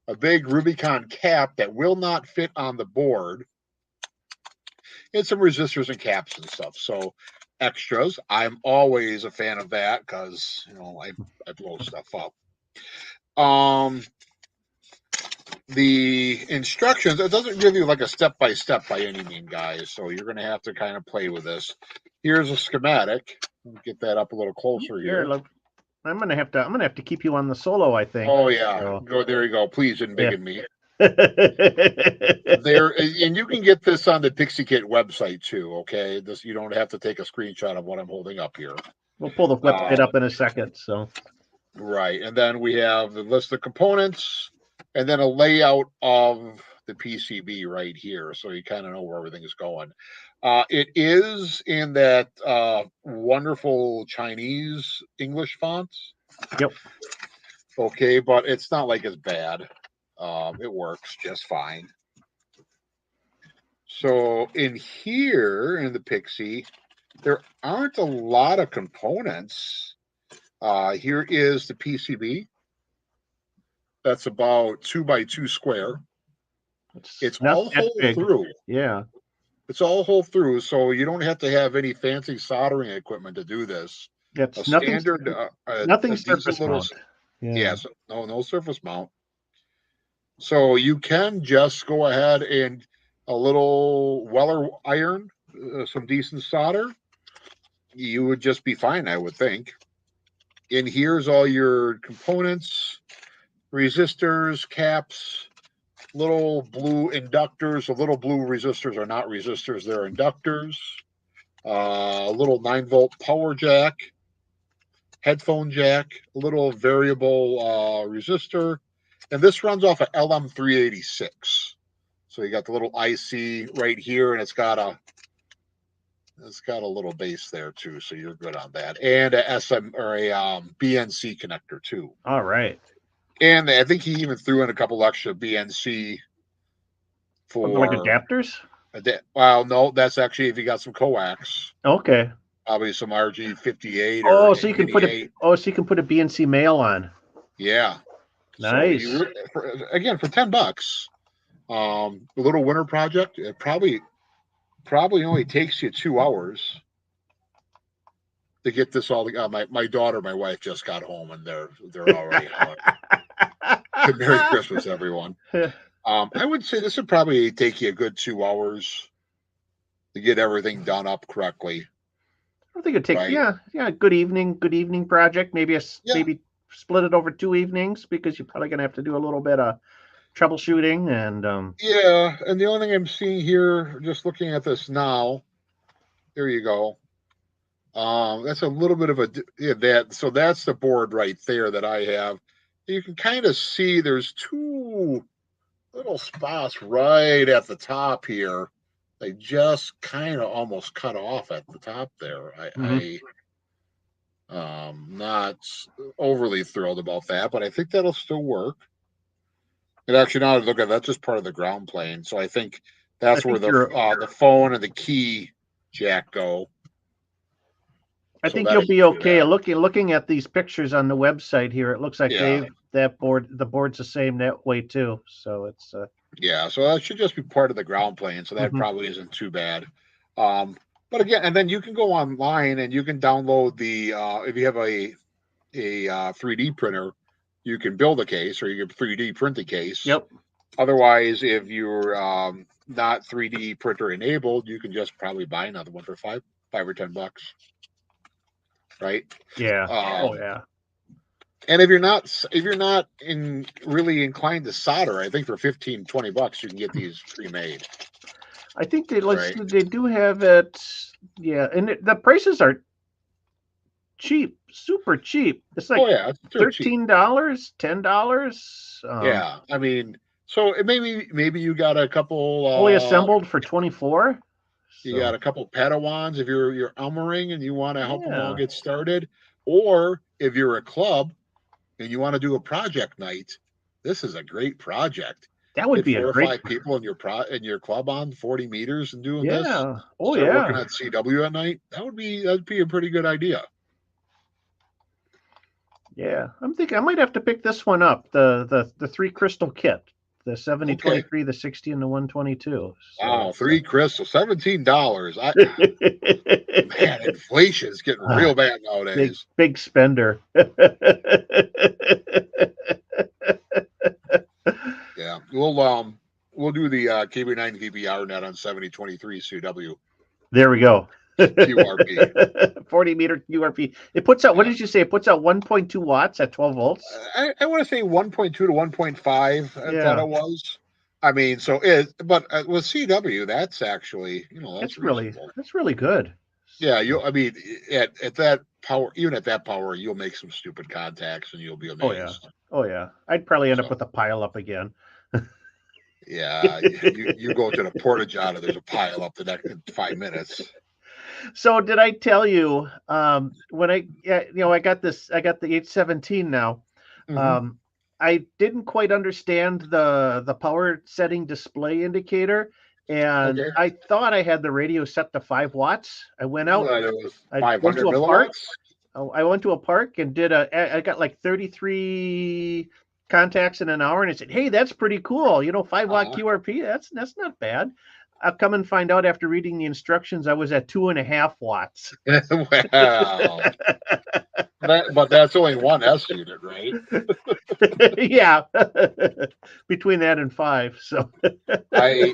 A big Rubicon cap that will not fit on the board. And some resistors and caps and stuff. So extras. I'm always a fan of that because I blow stuff up. The instructions, it doesn't give you like a step-by-step by any means, guys. So you're going to have to kind of play with this. Here's a schematic. Let me get that up a little closer here. Look, I'm gonna have to keep you on the solo, I think. Oh yeah, so. Go there. You go. Please embiggen me. There, and you can get this on the Pixie Kit website too. Okay, you don't have to take a screenshot of what I'm holding up here. We'll pull the website up in a second. So right, and then we have the list of components, and then a layout of the PCB right here, so you kind of know where everything is going. It is in that wonderful Chinese English fonts. Yep. Okay, but it's not like it's bad. It works just fine. So in here in the Pixie, there aren't a lot of components. Here is the PCB. that's about 2x2 square. It's not all that hole big. through. Yeah. It's all hole through, so you don't have to have any fancy soldering equipment to do this. A It's standard, nothing a decent surface little, mount. Yeah. yes, no surface mount. So you can just go ahead and a little Weller iron, some decent solder. You would just be fine, I would think. And here's all your components, resistors, caps, little blue inductors. The little blue resistors are not resistors, they're inductors. A little 9-volt power jack, headphone jack, a little variable resistor. And this runs off of LM386. So you got the little IC right here, and it's got a little base there too, so you're good on that. And a SM or a BNC connector too. All right. And I think he even threw in a couple extra BNC for like adapters. Well, no, that's actually if you got some coax. Okay. Probably some RG58 Oh, or so you can put a. Oh, so you can put a BNC male on. Yeah. Nice. So again, for $10, a little winter project. It probably only takes you 2 hours to get this all. My daughter, my wife just got home, and they're already out. Merry Christmas, everyone. I would say this would probably take you a good 2 hours to get everything done up correctly. I think it'd take good evening project. Maybe maybe split it over 2 evenings because you're probably gonna have to do a little bit of troubleshooting and yeah. And the only thing I'm seeing here, just looking at this now, there you go. That's a little bit of so that's the board right there that I have. You can kind of see there's 2 little spots right at the top here. They just kind of almost cut off at the top there. Not overly thrilled about that, but I think that'll still work. And actually, now I look at that's just part of the ground plane. So I think that's where the phone and the key jack go. I think you'll be okay. Looking at these pictures on the website here, it looks like the board's the same that way too. So it's yeah. So that should just be part of the ground plane. So that probably isn't too bad. But again, and then you can go online and you can download the if you have a 3D printer, you can build a case or you can 3D print a case. Yep. Otherwise, if you're not 3D printer enabled, you can just probably buy another one for $5 or $10. Right. Yeah. Yeah. And if you're not really inclined to solder, I think for $15-$20 you can get these pre-made. I think they do have it. Yeah, and the prices are cheap, super cheap. It's like $13, $10. Yeah, I mean, so maybe you got a couple fully assembled for $24. You got a couple Padawans if you're Elmering and you want to help them all get started, or if you're a club and you want to do a project night, this is a great project. That would be 4 or 5 people in your club on 40 meters and doing this. Start working at CW at night. That'd be a pretty good idea. Yeah, I'm thinking I might have to pick this one up. The 3 crystal kit. The 7023, the 60, and the 122. Wow, 3 crystal, $17. Man, inflation is getting real bad nowadays. Big spender. Yeah, we'll do the KB9 VBR net on 7023 CW. There we go. QRP. 40 meter QRP. It puts out, what did you say? It puts out 1.2 watts at 12 volts? I want to say 1.2 to 1.5. I thought it was. I mean, but with CW, that's actually, that's really good. Yeah, I mean, at that power, even at that power, you'll make some stupid contacts and you'll be amazed. Oh yeah. I'd probably end up with a pile up again. Yeah, you go to the portage out of there's a pile up the next 5 minutes. So did I tell you when I got the 817 now? Mm-hmm. I didn't quite understand the power setting display indicator, and I thought I had the radio set to 5 watts. I went out. It was 500 milliwatts. I went to a park and I got like 33 contacts in an hour, and I said, "Hey, that's pretty cool. 5-watt QRP. That's not bad." I'll come and find out after reading the instructions, I was at 2.5 watts. Wow. But that's only one S unit, right? Yeah, between that and 5. So I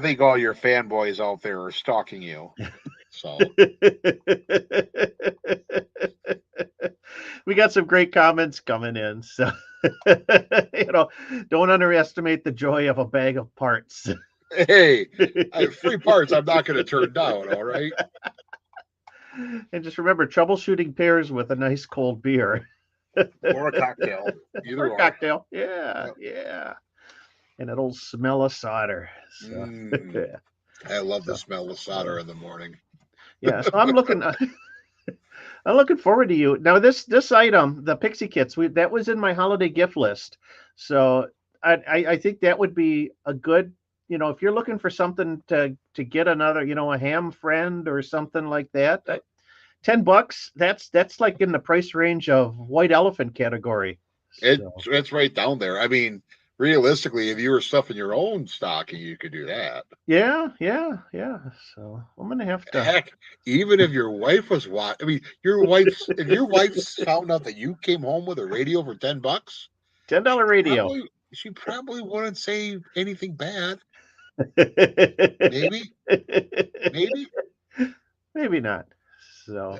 think all your fanboys out there are stalking you. So we got some great comments coming in. So don't underestimate the joy of a bag of parts. hey, free parts I'm not going to turn down. All right. And just remember, troubleshooting pairs with a nice cold beer. Or a cocktail. Either or. Cocktail. Yeah, yep. Yeah. And it'll smell of solder. So. I love the smell of solder in the morning. Yeah, so I'm looking forward to you. Now this item, the Pixie kits, that was in my holiday gift list. So I think that would be a good, if you're looking for something to get another, a ham friend or something like that. $10, that's like in the price range of white elephant category. It's right down there. I mean, realistically, if you were stuffing your own stocking, you could do that. Yeah. So I'm gonna have to. Heck, even if your wife was watching, I mean, if your wife found out that you came home with a radio for $10, $10 radio, she probably wouldn't say anything bad. Maybe not. So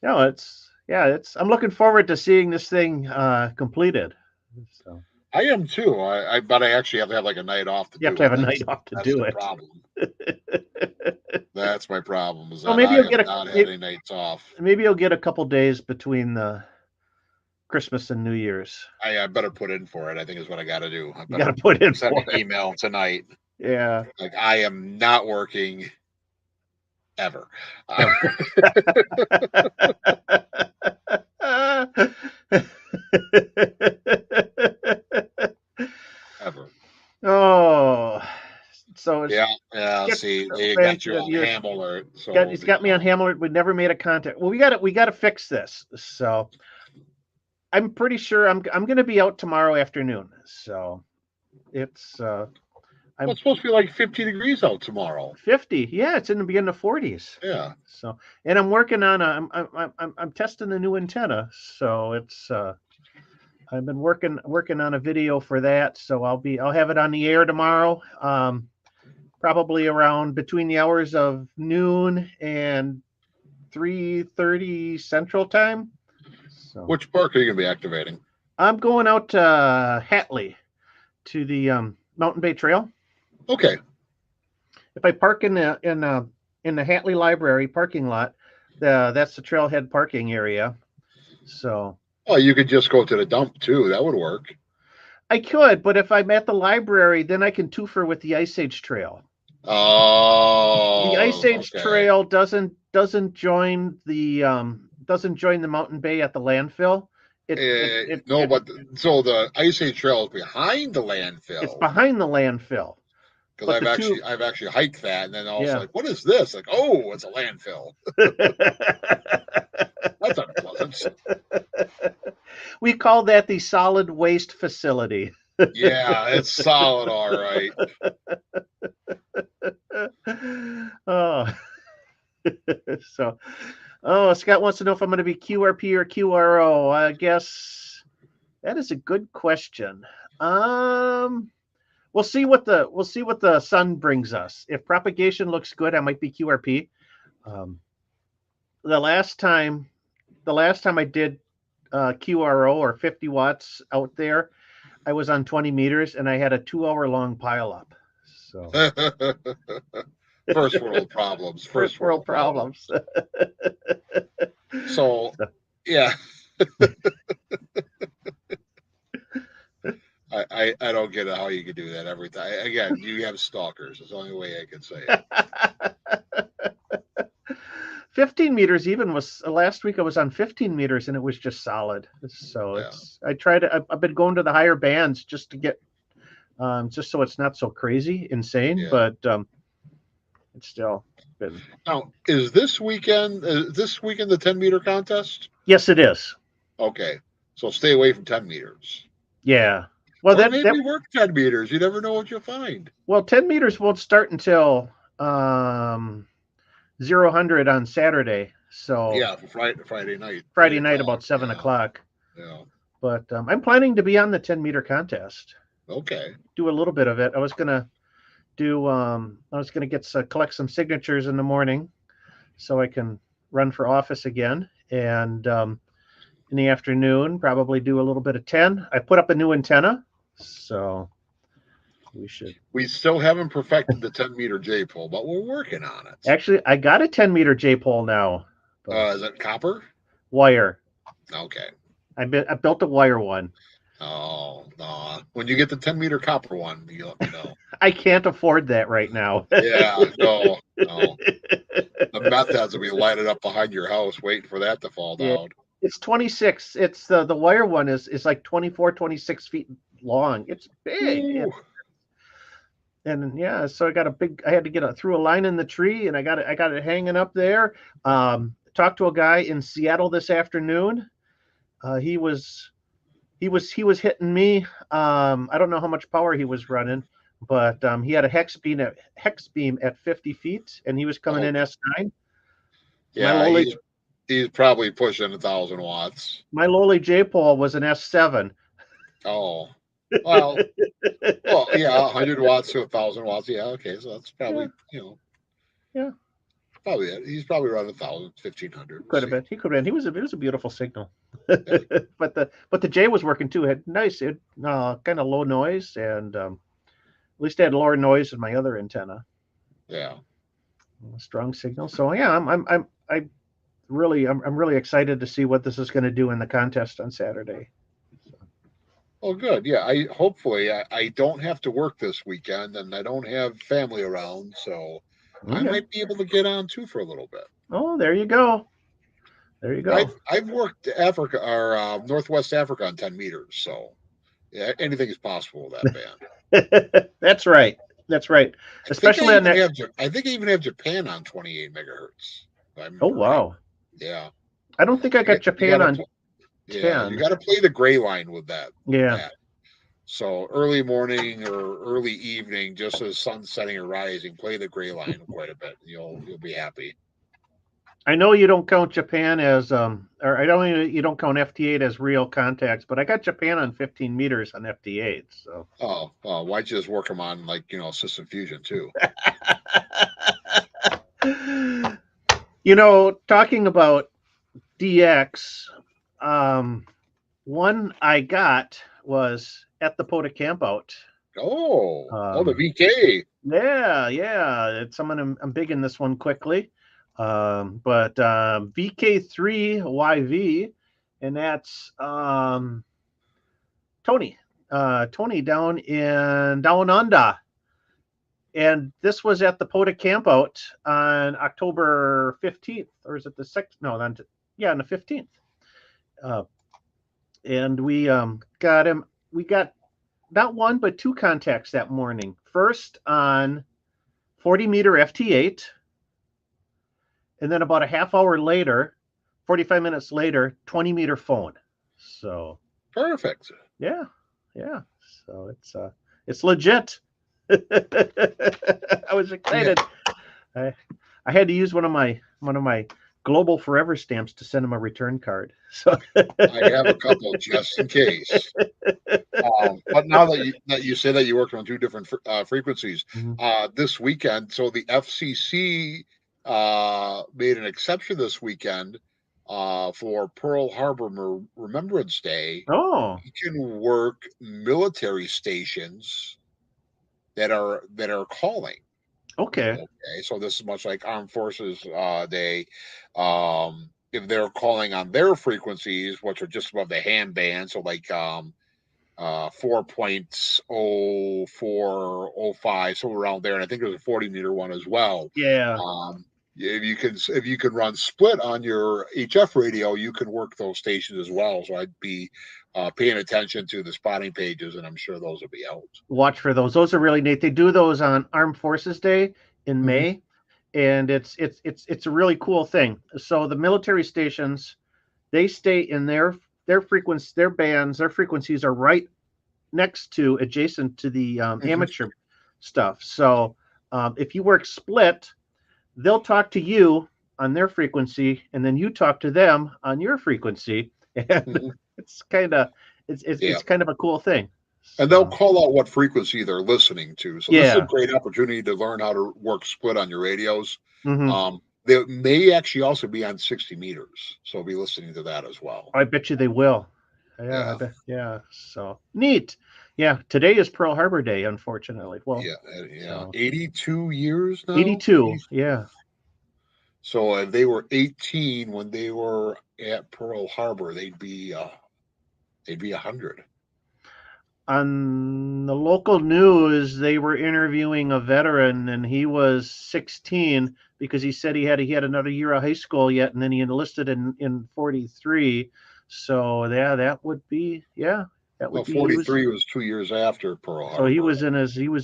I'm looking forward to seeing this thing completed. So I am too. But I actually have to have like a night off to do it. You have to have a night off to do it. Problem. That's my problem. Is well, maybe you'll get any nights off. Maybe you'll get a couple days between the Christmas and New Year's. I better put in for it. I think is what I got to do. You got to put in send an email tonight. Yeah. Like I am not working ever. Ever. Oh, so yeah. See, you got you on ham alert. So he's got me on ham alert. We never made a contact. Well, we got to fix this. So I'm pretty sure I'm going to be out tomorrow afternoon. So it's it's supposed to be like 50 degrees out tomorrow. 50, yeah, it's in the beginning of 40s. Yeah. So, and I'm working on I'm testing the new antenna. So it's I've been working on a video for that. So I'll have it on the air tomorrow. Probably around between the hours of noon and 3:30 Central Time. So, which park are you gonna be activating? I'm going out to Hatley to the Mountain Bay Trail. Okay. If I park in the Hatley Library parking lot, that's the trailhead parking area. So. Oh, you could just go to the dump too. That would work. I could, but if I'm at the library, then I can twofer with the Ice Age Trail. Oh. The Ice Age Trail doesn't join the Mountain Bay at the landfill. But so the Ice Age Trail is behind the landfill. It's behind the landfill. Because I've actually hiked that, and then I was like, "What is this?" Like, "Oh, it's a landfill." That's unpleasant. We call that the solid waste facility. Yeah, it's solid, all right. Oh, so, Scott wants to know if I'm going to be QRP or QRO. I guess that is a good question. We'll see what the sun brings us. If propagation looks good, I might be QRP. The last time I did QRO or 50 watts out there, I was on 20 meters and I had a 2-hour long pileup. So first world problems. First world problems. So yeah. I don't get how you could do that every time. Again, you have stalkers. It's the only way I can say it. 15 meters even was last week. I was on 15 meters and it was just solid. So I've been going to the higher bands just to get, just so it's not so crazy insane. Yeah. But it's still been. Now, is this weekend the 10-meter contest? Yes, it is. Okay. So stay away from 10 meters. Yeah. Well, Or that maybe work 10 meters. You never know what you'll find. well, 10 meters won't start until 0 100 on Saturday. So Yeah, for Friday night, Friday 8 night o'clock. about 7 o'clock. Yeah. But I'm planning to be on the 10-meter contest. Okay. Do a little bit of it. I was gonna collect some signatures in the morning so I can run for office again, and in the afternoon probably do a little bit of 10. I put up a new antenna, so we should. We still haven't perfected the 10-meter J pole, but we're working on it. Actually, I got a 10-meter J pole now. Is it copper? Wire. Okay. I built a wire one. Oh, no. When you get the 10-meter copper one, you let me know. I can't afford that right now. Yeah, no. The methods will be lighted up behind your house waiting for that to fall Yeah. down. It's 26. It's the wire one is like 24, 26 feet long. It's big. And yeah, so I had to get through a line in the tree, and I got it hanging up there. Talked to a guy in Seattle this afternoon. He was hitting me. I don't know how much power he was running, but he had a hex beam at 50 feet, and he was coming in S9. Yeah, he's probably pushing 1,000 watts. My lowly J pole was an S7. Oh, well, yeah, 100 watts to 1,000 watts. Yeah, okay, so that's probably yeah, probably it. He's probably around 1,000, 1,500. Could have been. He could have been. It was a beautiful signal. but the J was working too. It had nice, kind of low noise, and at least it had lower noise than my other antenna. Yeah, a strong signal. So yeah, I'm really excited to see what this is going to do in the contest on Saturday. Oh, good. Yeah, hopefully I don't have to work this weekend, and I don't have family around, so I might be able to get on too for a little bit. Oh, there you go. There you go. I've worked Africa or Northwest Africa on 10 meters, so yeah, anything is possible with that band. That's right. That's right. Especially on that. I think I even have Japan on 28 megahertz. Oh wow. Right. Yeah. I don't think I got Japan on. 10. Yeah, you got to play the gray line with that. Yeah. That. So early morning or early evening, just as sun's setting or rising, play the gray line quite a bit. You'll be happy. I know you don't count Japan as or I don't you don't count FT8 as real contacts, but I got Japan on 15 meters on FT8. So. Oh, why'd you just work them on System Fusion too? Talking about DX, one I got was at the POTA campout. Oh, the VK. Yeah. It's someone I'm big in this one quickly. But VK3YV, and that's Tony down under. And this was at the POTA campout on October 15th, or is it the 6th? No, on the 15th. And we got him. We got not one but two contacts that morning. First on 40 meter FT8, and then about a half hour later, 45 minutes later, 20 meter phone. So perfect. Yeah. So it's legit. I was excited. Yeah. I had to use one of my Global Forever stamps to send him a return card. So I have a couple just in case. But now that you say that you worked on two different frequencies, this weekend, so the FCC made an exception this weekend for Pearl Harbor Remembrance Day. Oh, you can work military stations that are calling. Okay. So this is much like Armed Forces Day. If they're calling on their frequencies, which are just above the hand band, so like 4.0405, so around there, and I think there's a 40 meter one as well. Yeah. If you can run split on your HF radio, you can work those stations as well. So I'd be paying attention to the spotting pages, and I'm sure those will be out. Watch for those. Those are really neat. They do those on Armed Forces Day in May, and it's a really cool thing. So the military stations, they stay in their their frequencies are right adjacent to the amateur stuff. So if you work split, they'll talk to you on their frequency, and then you talk to them on your frequency, and it's kind of it's kind of a cool thing. And they'll call out what frequency they're listening to. So this is a Yeah. great opportunity to learn how to work split on your radios. Mm-hmm. They may actually also be on 60 meters, so be listening to that as well. I bet you they will. Yeah, I bet. Yeah. So neat. Yeah. Today is Pearl Harbor Day, unfortunately. Well, Yeah. so 82 years now. 82. Yeah. So if they were 18 when they were at Pearl Harbor, they'd be 100. On the local news, they were interviewing a veteran, and he was 16 because he said he had another year of high school yet, and then he enlisted in 43. So yeah, that would be Well, 43 was 2 years after Pearl Harbor. So he was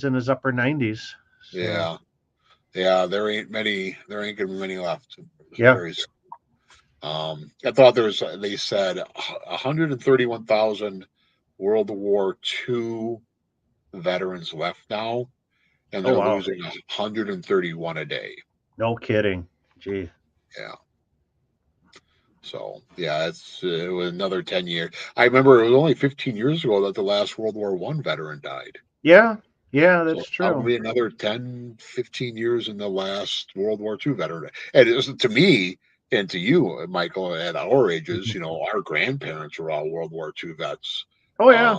in his upper 90s. So. Yeah. There ain't gonna be many left. Yeah. I thought they said 131,000 World War II veterans left now, and they're losing 131 a day. No kidding. Gee. Yeah. So yeah, it was another 10 years. I remember it was only 15 years ago that the last World War I veteran died. Yeah, that's true. Probably another 10, 15 years in the last World War II veteran. And it was, to me and to you, Michael, at our ages, our grandparents were all World War II vets. Oh yeah.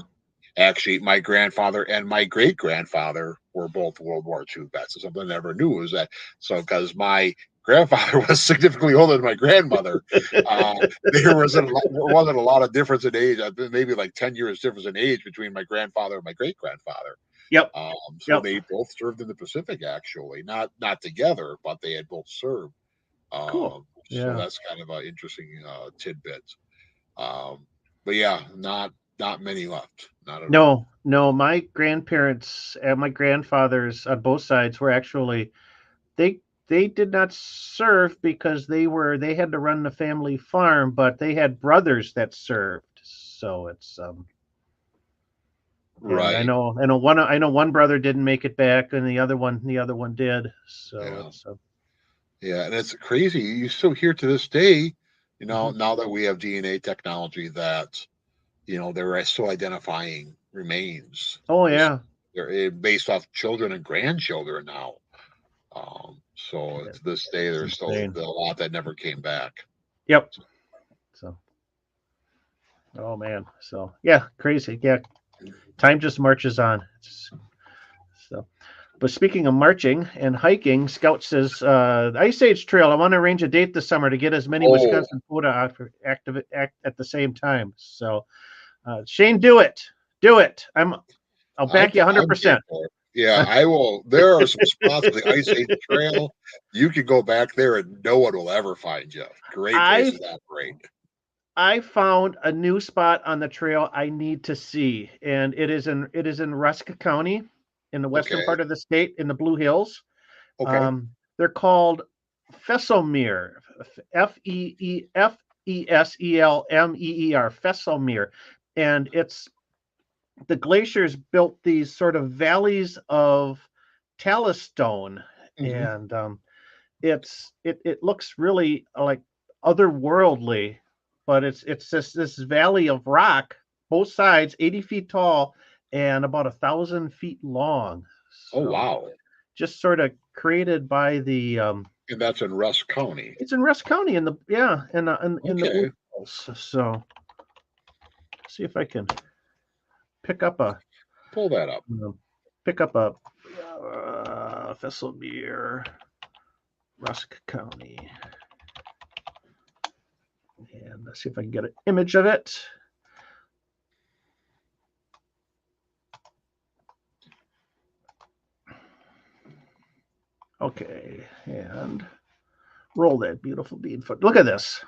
Actually, my grandfather and my great grandfather were both World War II vets. Something I never knew was that. So, because my grandfather was significantly older than my grandmother, there wasn't a lot of difference in age. Maybe like 10 years difference in age between my grandfather and my great grandfather. Yep. They both served in the Pacific, actually, not together, but they had both served. Cool. So that's kind of an interesting tidbit. But yeah, not many left. Not at all. No. My grandparents and my grandfathers on both sides were actually they did not serve because they had to run the family farm, but they had brothers that served. So it's right. I know one brother didn't make it back, and the other one did. So and it's crazy. You still hear to this day, now that we have DNA technology, that they're still identifying remains. Oh yeah, they're based off children and grandchildren now. So to this day, there's still a lot that never came back. Yep. So, oh man. So yeah, crazy. Yeah, time just marches on. So, but speaking of marching and hiking, Scout says Ice Age Trail. I want to arrange a date this summer to get as many Wisconsin POTA active at the same time. So, Shane, do it. I'll back you 100%. Yeah, I will. There are some spots on the Ice Age Trail. You can go back there and no one will ever find you. Great places to operate. I found a new spot on the trail I need to see, and it is in Rusk County, in the western part of the state, in the Blue Hills. Okay. They're called Fesselmeer, Fesselmeer, Fesselmeer, and it's the glaciers built these sort of valleys of talus stone, and it looks really like otherworldly, but it's this valley of rock, both sides 80 feet tall and about 1,000 feet long. So, oh wow! Just sort of created by the and that's in Rusk County. It's in Rusk County in the in the Dipoles. So see if I can pull that up. Pick up a Fesselmeer, Rusk County, and let's see if I can get an image of it. Okay, and roll that beautiful bead foot. Look at this.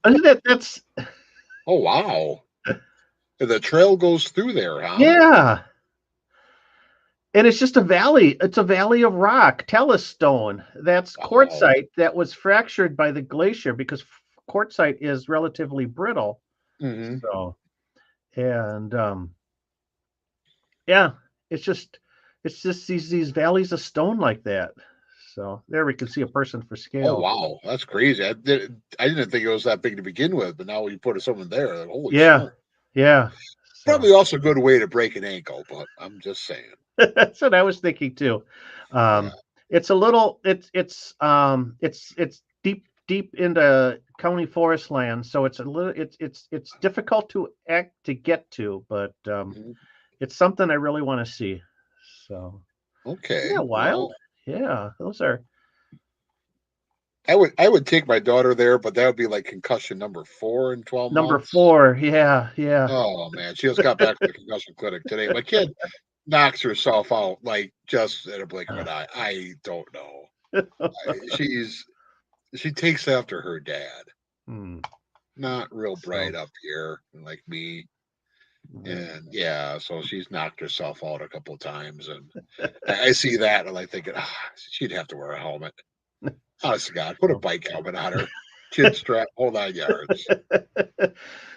That's. Oh wow! The trail goes through there, huh? Yeah. And it's just a valley. It's a valley of rock, talus stone. That's quartzite that was fractured by the glacier because quartzite is relatively brittle. Mm-hmm. So, and yeah, it's just these valleys of stone like that. So there we can see a person for Oh scale. wow, that's crazy. I didn't think it was that big to begin with, but now when you put someone there, like, holy Yeah, smoke! yeah. So Probably also a good way to break an ankle, but I'm just saying. that's what I was thinking too. Yeah. It's a little it's deep into county forest land, so it's a little it's difficult to get to, but Mhm. it's something I really want to see. So yeah, Okay. wild. Well, Yeah, those are I would take my daughter there, but that would be like concussion number 4 in 12 number months. 4. Yeah, yeah. Oh man, she just got back from the concussion clinic today. My kid knocks herself out like just in a blink of an eye. I don't know. She takes after her dad. Hmm, Not real bright so up here like me. right. And yeah, so she's knocked herself out a couple of times, and I see that, and I think, she'd have to wear a helmet. Honest to God, put a So bike helmet on her, chin strap, whole 9 yards.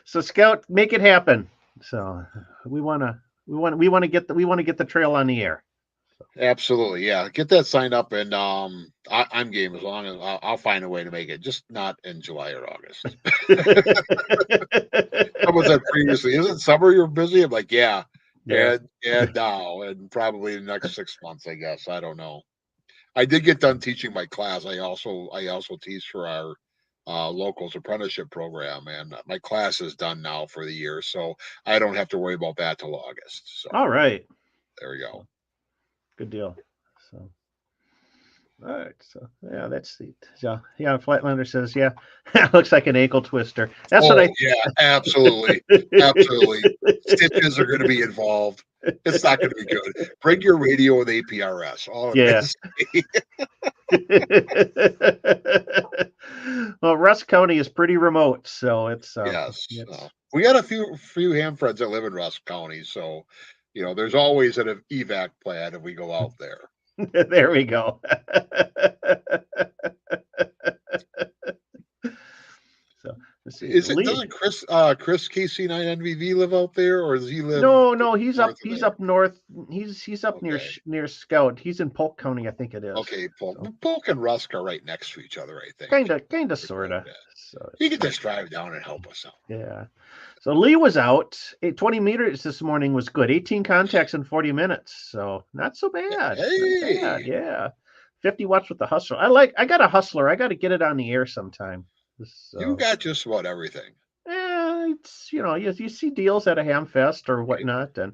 so Scout, make it happen. So we want to get the trail on the air. Absolutely, yeah. Get that signed up, and I'm game as long as I'll find a way to make it. Just not in July or August. Someone said previously, "Isn't summer you're busy?" I'm like, "Yeah, Yeah. and now, and probably the next 6 months, I guess. I don't know." I did get done teaching my class. I also teach for our locals apprenticeship program, and my class is done now for the year, so I don't have to worry about that till August. So All right. there we go. So, good deal. So all right. So yeah, that's the so yeah. Flatlander says yeah. Looks like an ankle twister. That's what Oh I. yeah, absolutely, absolutely. Stitches are going to be involved. It's not going to be good. Bring your radio with APRS. All I'm going Yeah. to say. Well, Rusk County is pretty remote, so Yes, it's we got a few ham friends that live in Rusk County, so there's always an evac plan if we go out there. there we go. So let's see. Is it Lee. doesn't Chris KC9NVV live out there, or does he live No, he's north up. of He's there? up north. He's up near Okay, near Scout. He's in Polk County, I think it is. okay. So Polk and Rusk are right next to each other, I think. kind of, Something like sorta. that. So He it's could just drive down and help us out. yeah. So Lee was out. 20 meters this morning was good. 18 contacts in 40 minutes. So not so bad. Not bad. Hey, Yeah. 50 watts with the hustler. I got a hustler. I got to get it on the air sometime. you So got just about everything. it's you see deals at a ham fest or Right? whatnot, and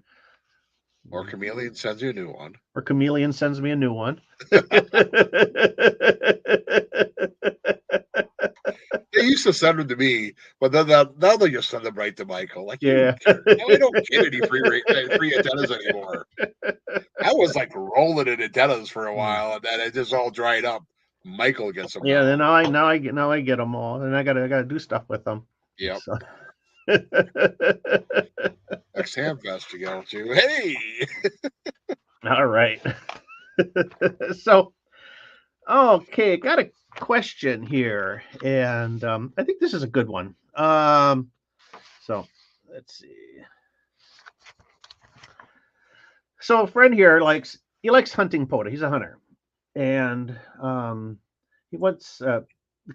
Or Chameleon sends you a new one. or Chameleon sends me a new one. They used to send them to me, but then now they just send them right to Michael. Like, you Yeah. don't care. Now I don't get any free antennas anymore. I was like rolling in antennas for a while, and then it just all dried up. Michael gets them Yeah, then now. now I get them all, and I gotta do stuff with them. Yep. So. Next Hamfest you go to. Hey, All right. So okay, got a question here, and I think this is a good one. So let's see. So a friend here likes hunting POTA. He's a hunter, and he wants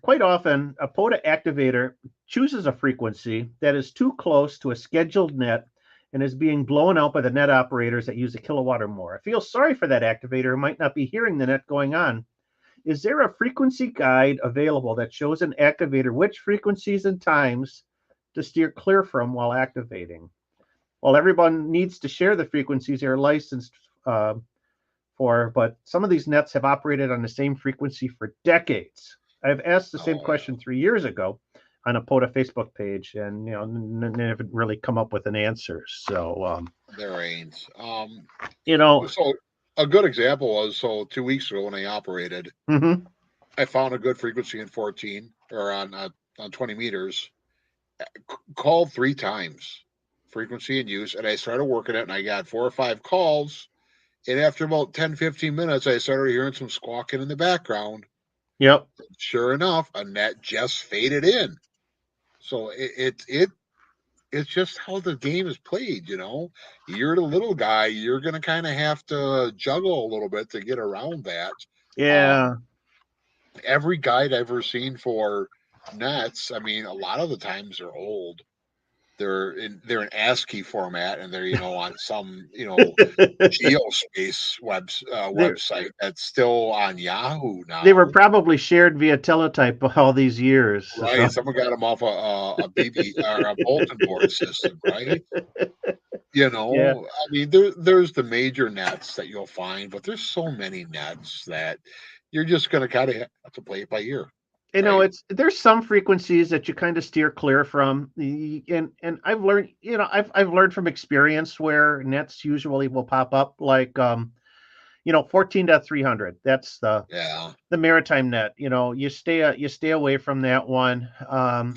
quite often a POTA activator chooses a frequency that is too close to a scheduled net and is being blown out by the net operators that use a kilowatt or more. I feel sorry for that activator who might not be hearing the net going on. Is there a frequency guide available that shows an activator which frequencies and times to steer clear from while activating? Well, everyone needs to share the frequencies they're licensed for, but some of these nets have operated on the same frequency for decades. I've asked the same oh yeah, question 3 years ago on a POTA Facebook page, and haven't really come up with an answer. So, there ain't. you know, So a good example was 2 weeks ago when I operated, mm-hmm, I found a good frequency in 14 or on 20 meters. Called 3 times, frequency in use, and I started working it, and I got 4 or 5 calls. And after about 10, 15 minutes, I started hearing some squawking in the background. yep, Sure enough, a net just faded in. So it's just how the game is played. You're the little guy. You're going to kind of have to juggle a little bit to get around that. Yeah. Um, every guide I've ever seen for nets, I mean, a lot of the times they're old. They're in ASCII format, and they're on some geospace they website that's still on Yahoo they were now. probably shared via teletype all these years. Right, So someone got them off a BB or a bulletin board system, right? yeah, I mean, there's the major nets that you'll find, but there's so many nets that you're just going to kind of have to play it by ear, right? there's some frequencies that you kind of steer clear from, and I've learned, I've learned from experience where nets usually will pop up like 14.300. That's Yeah, the maritime net. You stay away from that one.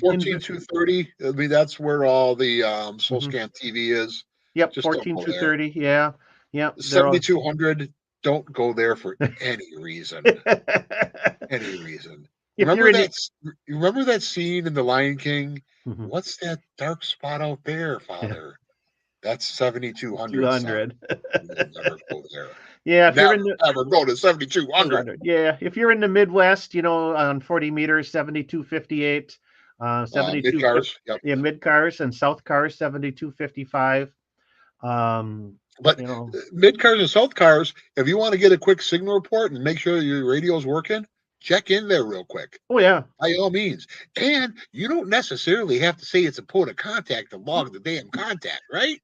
In 14230. I mean, that's where all the mhm. SoulScan TV is. Yep, Just don't go there. 14 to 30. Yeah, yep. They're all. 7200. Don't go there for any reason. Any reason. If you're in the You remember that scene in The Lion King? mhm, What's that dark spot out there, yeah, Father? That's 7200, son. 200. You'll never go there. Yeah, if you're Never, in the ever go to 7200. 200. Yeah, if you're in the Midwest, on 40 meters, 7258, Mid 7250, cars. Yep. yeah, mid cars and south cars, 7255. Um, But you know, mid cars and south cars, if you want to get a quick signal report and make sure your radio's working, check in there real quick. oh yeah. By all means. And you don't necessarily have to say it's a point of contact to log the damn contact, right?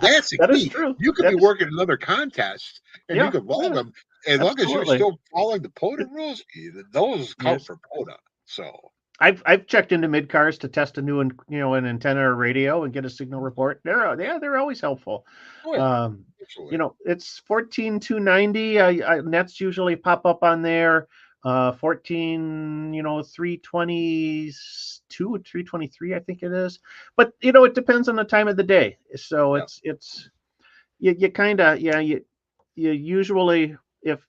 That's the That is key. true. You could be That is working another contest and you yeah, could log yeah, them as long as you're absolutely. still following the POTA rules. Those count Yes. for POTA. So, I've checked into mid cars to test a new an antenna or radio and get a signal report. They're always helpful. oh yeah, absolutely. It's 14,290. Nets usually pop up on there. 14, 322, 323, I think it is. But it depends on the time of the day. So Yeah. it's you kind of yeah you usually if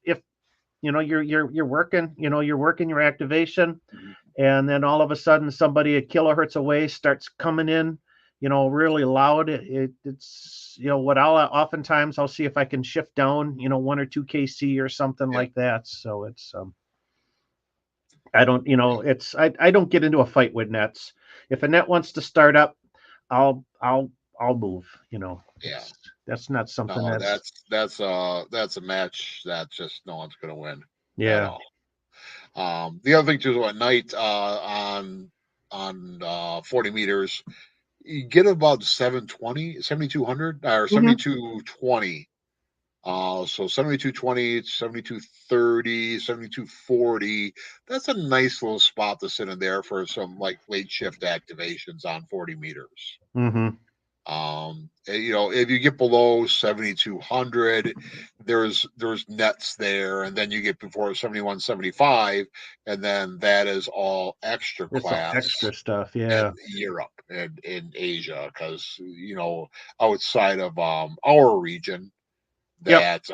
you're working your activation, Mhm. and then all of a sudden somebody a kilohertz away starts coming in, really loud. It's what I'll see if I can shift down, 1 or 2 kc or something Yeah. like that. So it's I don't I don't get into a fight with nets. If a net wants to start up, I'll move. Yeah. That's not something No, that's that's a match that just no one's gonna win at yeah. all. The other thing too, at night on 40 meters, you get about 720, 7200 or Hmm. 7220. So 7220, 7230, 7240. That's a nice little spot to sit in there for some like late shift activations on 40 meters. Hmm. If you get below 7200, there's nets there, and then you get before 7175, and then that is all extra It's all class extra stuff. in Yeah. Europe and in Asia, because outside of our region, Yep. that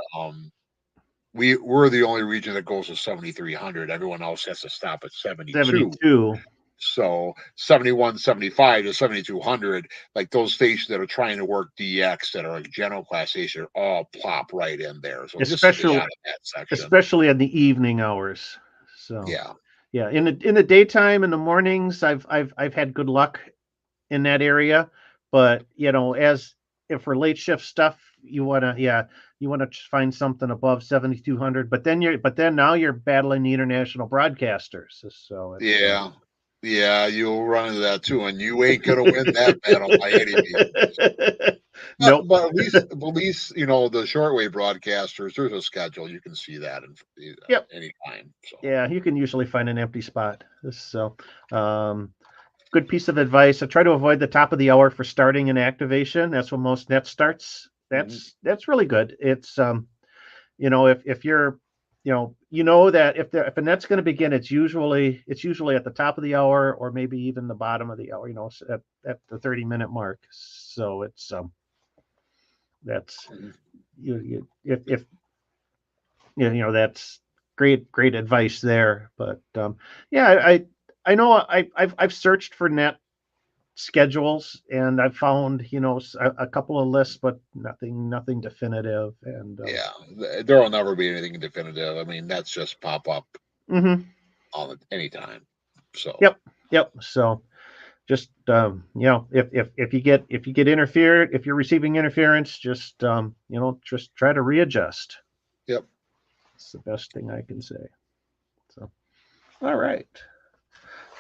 we're the only region that goes to 7300. Everyone else has to stop at 72. 72. So 71, 75 to 7200, like those stations that are trying to work DX that are like general class stations, all plop right in there. So just stay especially out of that section. especially in the evening hours. So Yeah. yeah, in the daytime, in the mornings, I've had good luck in that area. But as if for late shift stuff, you wanna find something above 7,200. But then now you're battling the international broadcasters. So it's Yeah. Yeah, you'll run into that too, and you ain't gonna win that battle by any means. But, nope. but at least the shortwave broadcasters. There's a schedule. You can see that Yep. anytime. So Yeah, you can usually find an empty spot. So, um, good piece of advice. I try to avoid the top of the hour for starting an activation. That's when most net starts. mhm. That's really good. It's if you're that if a net's going to begin, it's usually at the top of the hour or maybe even the bottom of the hour. At the 30-minute mark. So it's that's Mhm. you if that's great advice there. But yeah, I know I've searched for net schedules and I've found a couple of lists, but nothing definitive. And Yeah, there will never be anything definitive. I mean, that's just pop up mhm. all anytime. So Yep. So just if you get interfered, if you're receiving interference, just try to readjust. yep. It's the best thing I can say. So all right.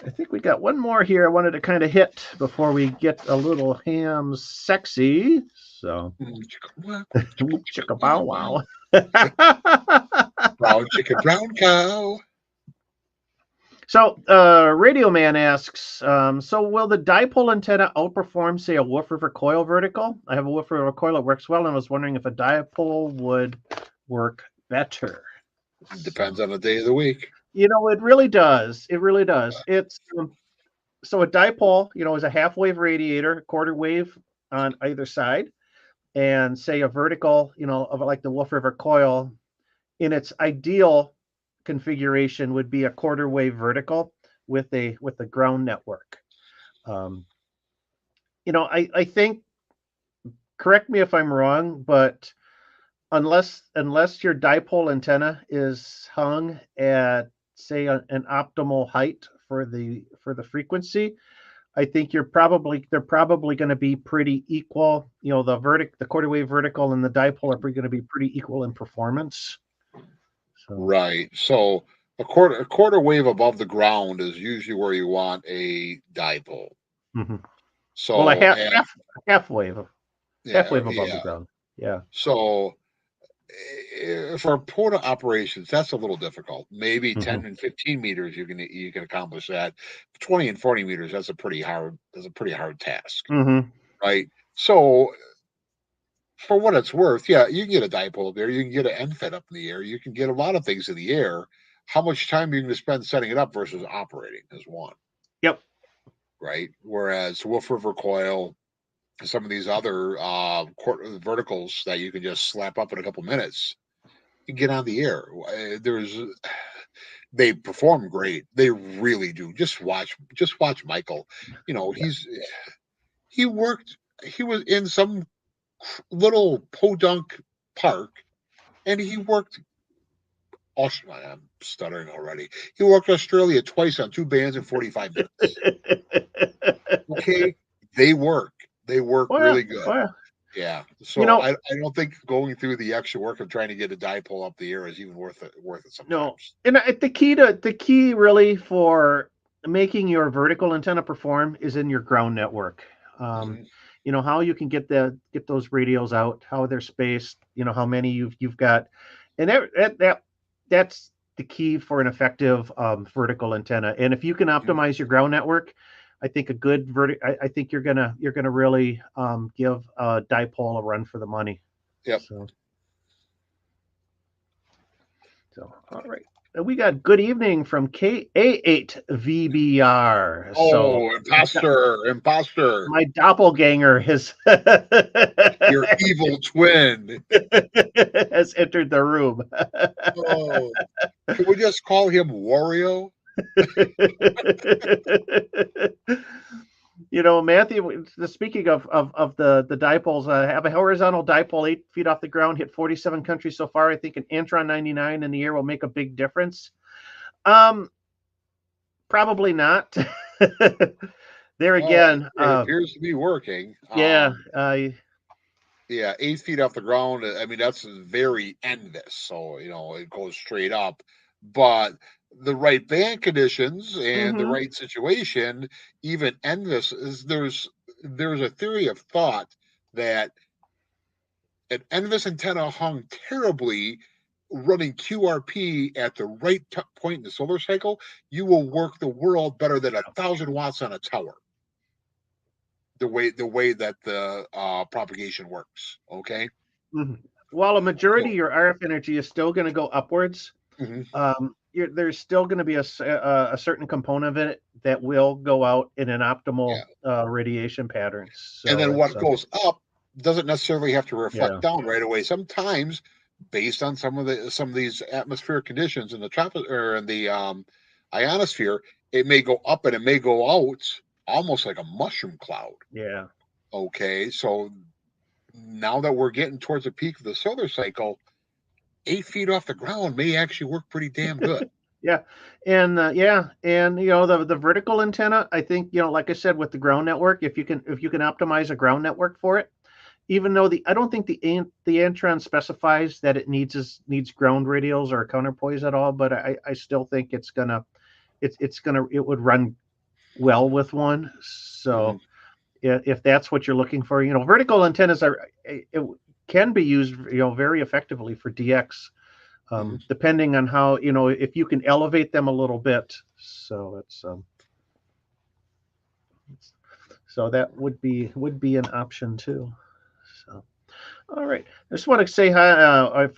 I think we got one more here I wanted to kind of hit before we get a little ham sexy. So, chicka bow wow. Brown chicken, brown cow. So, Radio Man asks, so will the dipole antenna outperform, say, a woofer coil vertical? I have a woofer coil that works well, and I was wondering if a dipole would work better. Depends on the day of the week. It really does. It really does. It's so a dipole, is a half wave radiator, quarter wave on either side, and say a vertical, of like the Wolf River coil, in its ideal configuration would be a quarter wave vertical with a ground network. I think, correct me if I'm wrong, but unless your dipole antenna is hung at say an optimal height for the frequency, I think they're probably going to be pretty equal. The quarter wave vertical and the dipole are going to be pretty equal in performance. So. Right. So a quarter wave above the ground is usually where you want a dipole. Mm-hmm. So well, a half wave above the ground. Yeah. So for POTA operations, that's a little difficult. Maybe Mm-hmm. 10 and 15 meters you can accomplish that. 20 and 40 meters, that's a pretty hard task. Mm-hmm. Right. So for what it's worth, yeah, you can get a dipole there, you can get an end fed up in the air, you can get a lot of things in the air. How much time are you going to spend setting it up versus operating is one. Yep. Right. Whereas Wolf River coil, some of these other verticals that you can just slap up in a couple minutes, you get on the air. They perform great. They really do. Just watch Michael. He worked. He was in some little podunk park, and he worked. I'm stuttering already. He worked Australia twice on 2 bands in 45 minutes. Okay, they work. They work really good. Yeah. So I don't think going through the extra work of trying to get a dipole up the air is even worth it sometimes. No. And the key really for making your vertical antenna perform is in your ground network. How you can get those radios out, how they're spaced, how many you've got, and that's the key for an effective vertical antenna. And if you can optimize your ground network, I think I think you're gonna really give a dipole a run for the money. Yep. So all right. We got good evening from KA8VBR. Oh, imposter. My doppelganger has your evil twin has entered the room. Oh, can we just call him Wario? Matthew, speaking of the dipoles, have a horizontal dipole 8 feet off the ground, hit 47 countries so far. I think an Antron 99 in the air will make a big difference. Probably not. There again, it appears to be working. Yeah. 8 feet off the ground. I mean, that's very endless. So, it goes straight up. But the right band conditions and the right situation, even endless, there's a theory of thought that an endless antenna hung terribly running QRP at the right point in the solar cycle, you will work the world better than 1,000 watts on a tower. The way that the propagation works. Okay. While a majority of your RF energy is still going to go upwards, there's still going to be a certain component of it that will go out in an optimal radiation pattern. So and then what goes up doesn't necessarily have to reflect down right away. Sometimes, based on some of these atmospheric conditions in the troposphere or in the ionosphere, it may go up and it may go out almost like a mushroom cloud. Yeah. Okay, so now that we're getting towards the peak of the solar cycle, 8 feet off the ground may actually work pretty damn good. Yeah, and the vertical antenna, I think, like I said, with the ground network, if you can optimize a ground network for it, even though I don't think the Antron specifies that it needs ground radios or counterpoise at all, but I still think it would run well with one. So if that's what you're looking for, vertical antennas it can be used, very effectively for DX. Depending on how, if you can elevate them a little bit. So so that would be an option too. So, all right. I just want to say hi.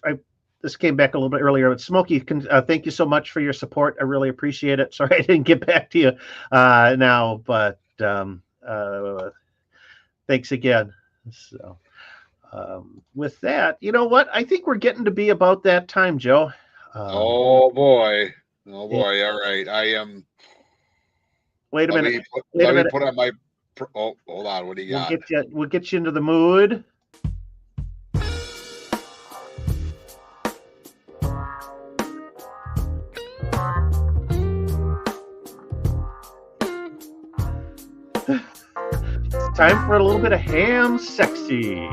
This came back a little bit earlier, but Smokey, thank you so much for your support. I really appreciate it. Sorry I didn't get back to you now, but thanks again. So with that, you know what? I think we're getting to be about that time, Joe. Oh boy. All right. I am. Wait a minute. Let me put on my. Oh, hold on. What do you got? We'll get you into the mood. It's time for a little bit of ham sexy.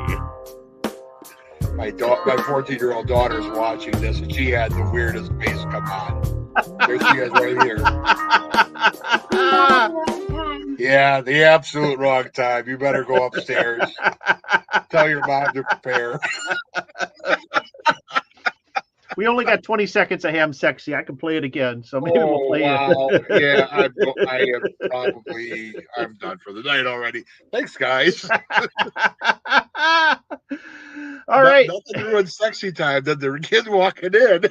My 14-year-old daughter's watching this, and she had the weirdest face come on. There she is, right here. Yeah, the absolute wrong time. You better go upstairs. Tell your mom to prepare. We only got 20 seconds of ham sexy. I can play it again, so maybe we'll play it. Yeah, I'm done for the night already. Thanks, guys. All right. Nothing to ruin sexy time than the kid walking in.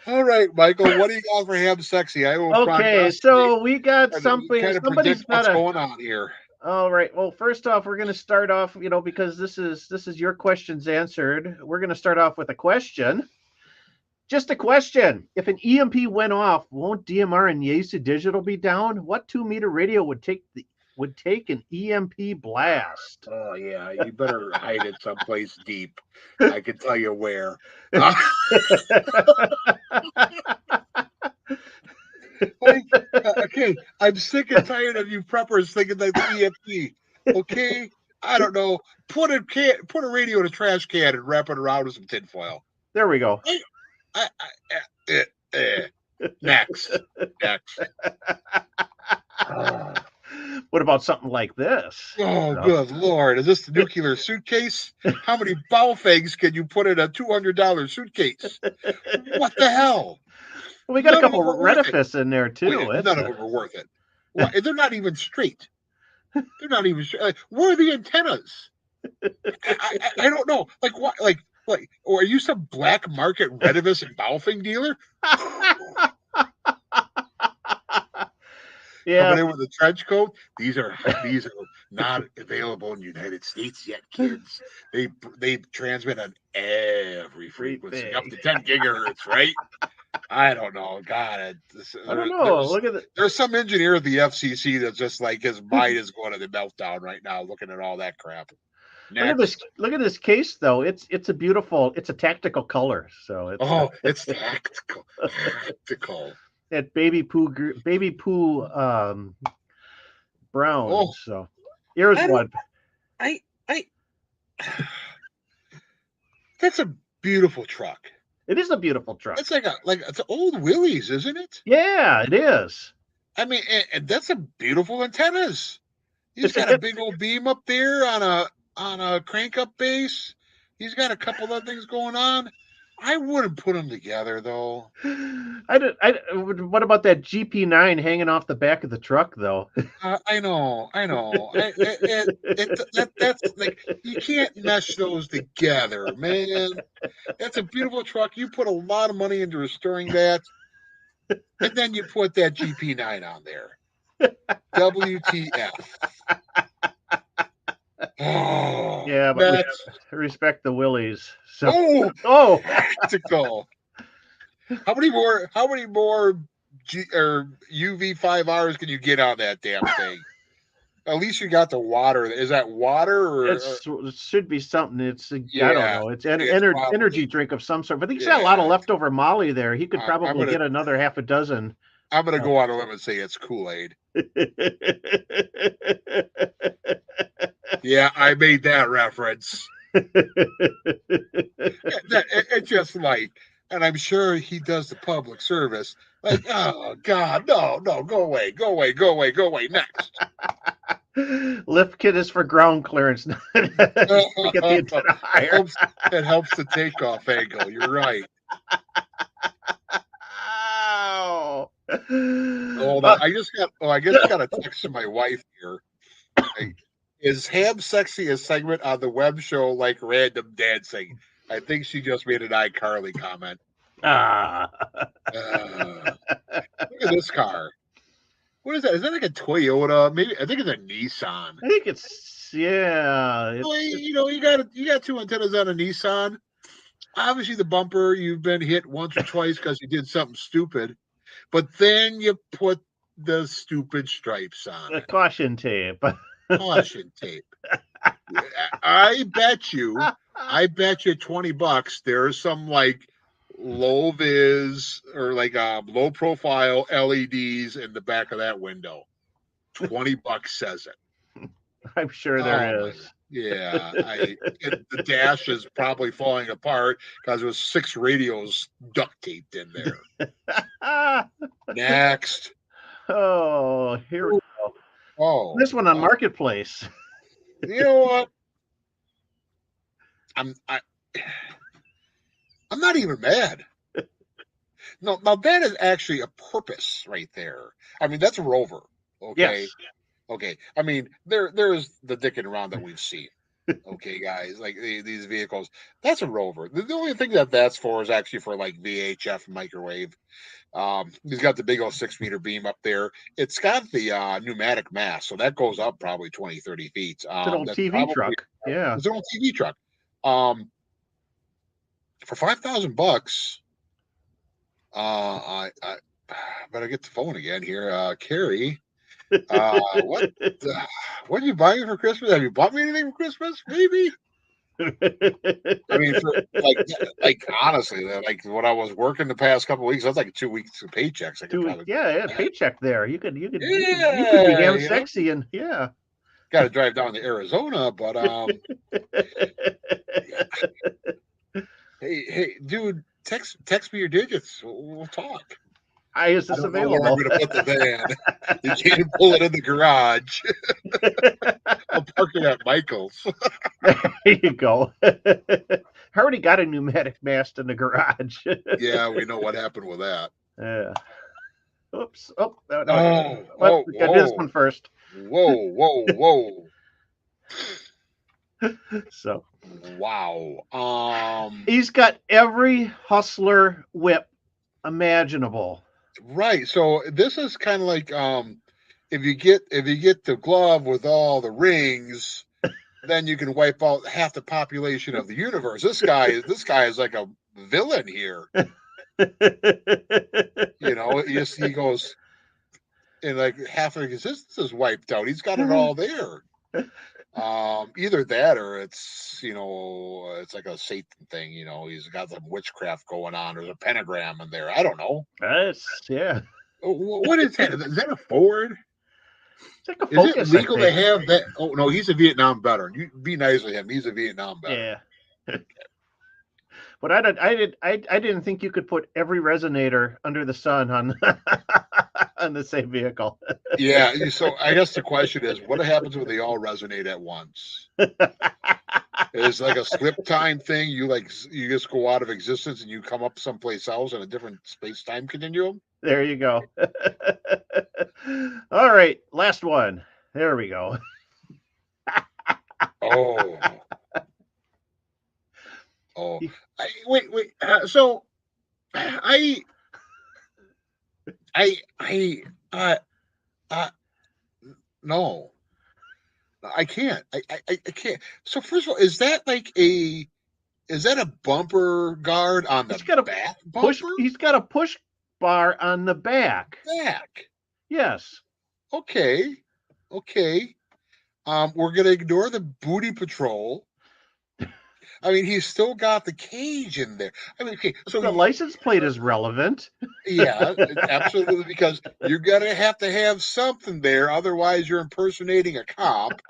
All right, Michael, what do you got for ham sexy? Okay, so we got something. Kind of somebody's got what's going on here. All right. Well, first off, we're going to start off, because this is your questions answered. We're going to start off with a question. Just a question. If an EMP went off, won't DMR and Yaesu digital be down? What 2-meter radio would take an EMP blast? Oh yeah, you better hide it someplace deep. I can tell you where. Okay, I'm sick and tired of you preppers thinking like the EMP. Okay, I don't know. Put a radio in a trash can and wrap it around with some tinfoil. There we go. Next. What about something like this? Oh, good Lord. Is this the nuclear suitcase? How many bowel fangs can you put in a $200 suitcase? What the hell? Well, we got a couple of retifice in there, too. None of them are worth it. Well, they're not even straight. They're not even straight. Where are the antennas? I don't know. Like, what? Like, or are you some black market retifice and bowel fang dealer? Yeah. Coming in with a trench coat. These are not available in the United States yet, kids. They transmit on every frequency up to 10 gigahertz, right? I don't know. God, I don't know. There's some engineer at the FCC that's just like his mind is going to the meltdown right now, looking at all that crap. Look at this case though. It's a tactical color. So it's tactical. Tactical. That baby poo brown. Oh, so here's one. That's a beautiful truck. It is a beautiful truck. It's like it's old Willys, isn't it? Yeah, it is. I mean, and that's a beautiful antennas. He's got a big old beam up there on a crank up base. He's got a couple other things going on. I wouldn't put them together though. What about that GP9 hanging off the back of the truck though? I know. That's like you can't mesh those together, man. That's a beautiful truck. You put a lot of money into restoring that, and then you put that GP9 on there. WTF? Oh, yeah, but respect the Willies. So, tactical. How many more or UV5Rs can you get on that damn thing? At least you got the water. Is that water or It should be something. I don't yeah? know. It's It's energy probably drink of some sort. But he's got a lot of yeah. leftover Molly there. He could I'm probably gonna get another half a dozen. go on a limb and say it's Kool-Aid. Yeah, I made that reference. It's just like, and I'm sure he does the public service. Like, oh God, no, go away, go away, go away, go away. Next. Lift kit is for ground clearance. Get the antenna higher. It helps the takeoff angle. You're right. Oh. Hold on. I just got a text from my wife here. Like, is ham sexy a segment on the web show like random dancing? I think she just made an iCarly comment. Ah. Look at this car. What is that? Is that like a Toyota? Maybe I think it's a Nissan. I think it's yeah. Well, you got two antennas on a Nissan. Obviously, the bumper you've been hit once or twice because you did something stupid, but then you put the stupid stripes on it. Caution tape. Caution tape. I bet you $20 there's some like low vis or like low profile LEDs in the back of that window. $20 says it. I'm sure there is. Yeah, the dash is probably falling apart because there was 6 radios duct taped in there. Next. Oh, here we go. Oh, this one on Marketplace. You know what? I'm not even mad. No, now that is actually a purpose right there. I mean, that's a Rover. Okay. Yes. Okay. I mean, there's the dicking around that we've seen. Okay, guys, like these vehicles, that's a Rover. The only thing that's for is actually for like VHF microwave. He's got the big old 6-meter beam up there. It's got the pneumatic mast, so that goes up probably 20, 30 feet. It's an old That's TV truck. Yeah. It's an old TV truck. For $5,000, I better get the phone again here. Carrie, what are you buying for Christmas? Have you bought me anything for Christmas? Maybe. I mean, for like honestly, like when I was working the past couple of weeks, that's like 2 weeks of paychecks. I could probably paycheck there. You could be Yeah, ham sexy and yeah. got to drive down to Arizona, but hey, dude, text me your digits. We'll talk. Is this available? Where I'm going to put the van. You can't pull it in the garage. I'll park it at Michael's. There you go. I already got a pneumatic mast in the garage. Yeah, we know what happened with that. Yeah. Oops. Oh, no. We got this one first. Whoa. So. Wow. He's got every hustler whip imaginable. Right. So this is kind of like if you get the glove with all the rings, then you can wipe out half the population of the universe. This guy is like a villain here. He goes and like half of existence is wiped out. He's got it all there. Either that or it's it's like a Satan thing. He's got some witchcraft going on. There's a pentagram in there. I don't know. Yeah. What is that? Is that a Ford? It's like a Focus. Is it legal to have that? Oh no, he's a Vietnam veteran. You be nice to him. He's a Vietnam veteran. Yeah. But I didn't think you could put every resonator under the sun on on the same vehicle. Yeah. So I guess the question is, what happens when they all resonate at once? It's like a slip time thing. You just go out of existence and you come up someplace else in a different space time continuum. There you go. All right, last one. There we go. Wait. So no, I can't. I can't. So first of all, is that like a Is that a bumper guard on the back bumper? He's got a push bar on the back. Back. Yes. Okay. We're gonna ignore the booty patrol. I mean, he's still got the cage in there. I mean, okay, so the license plate is relevant. Yeah, absolutely, because you're gonna have to have something there, otherwise you're impersonating a cop.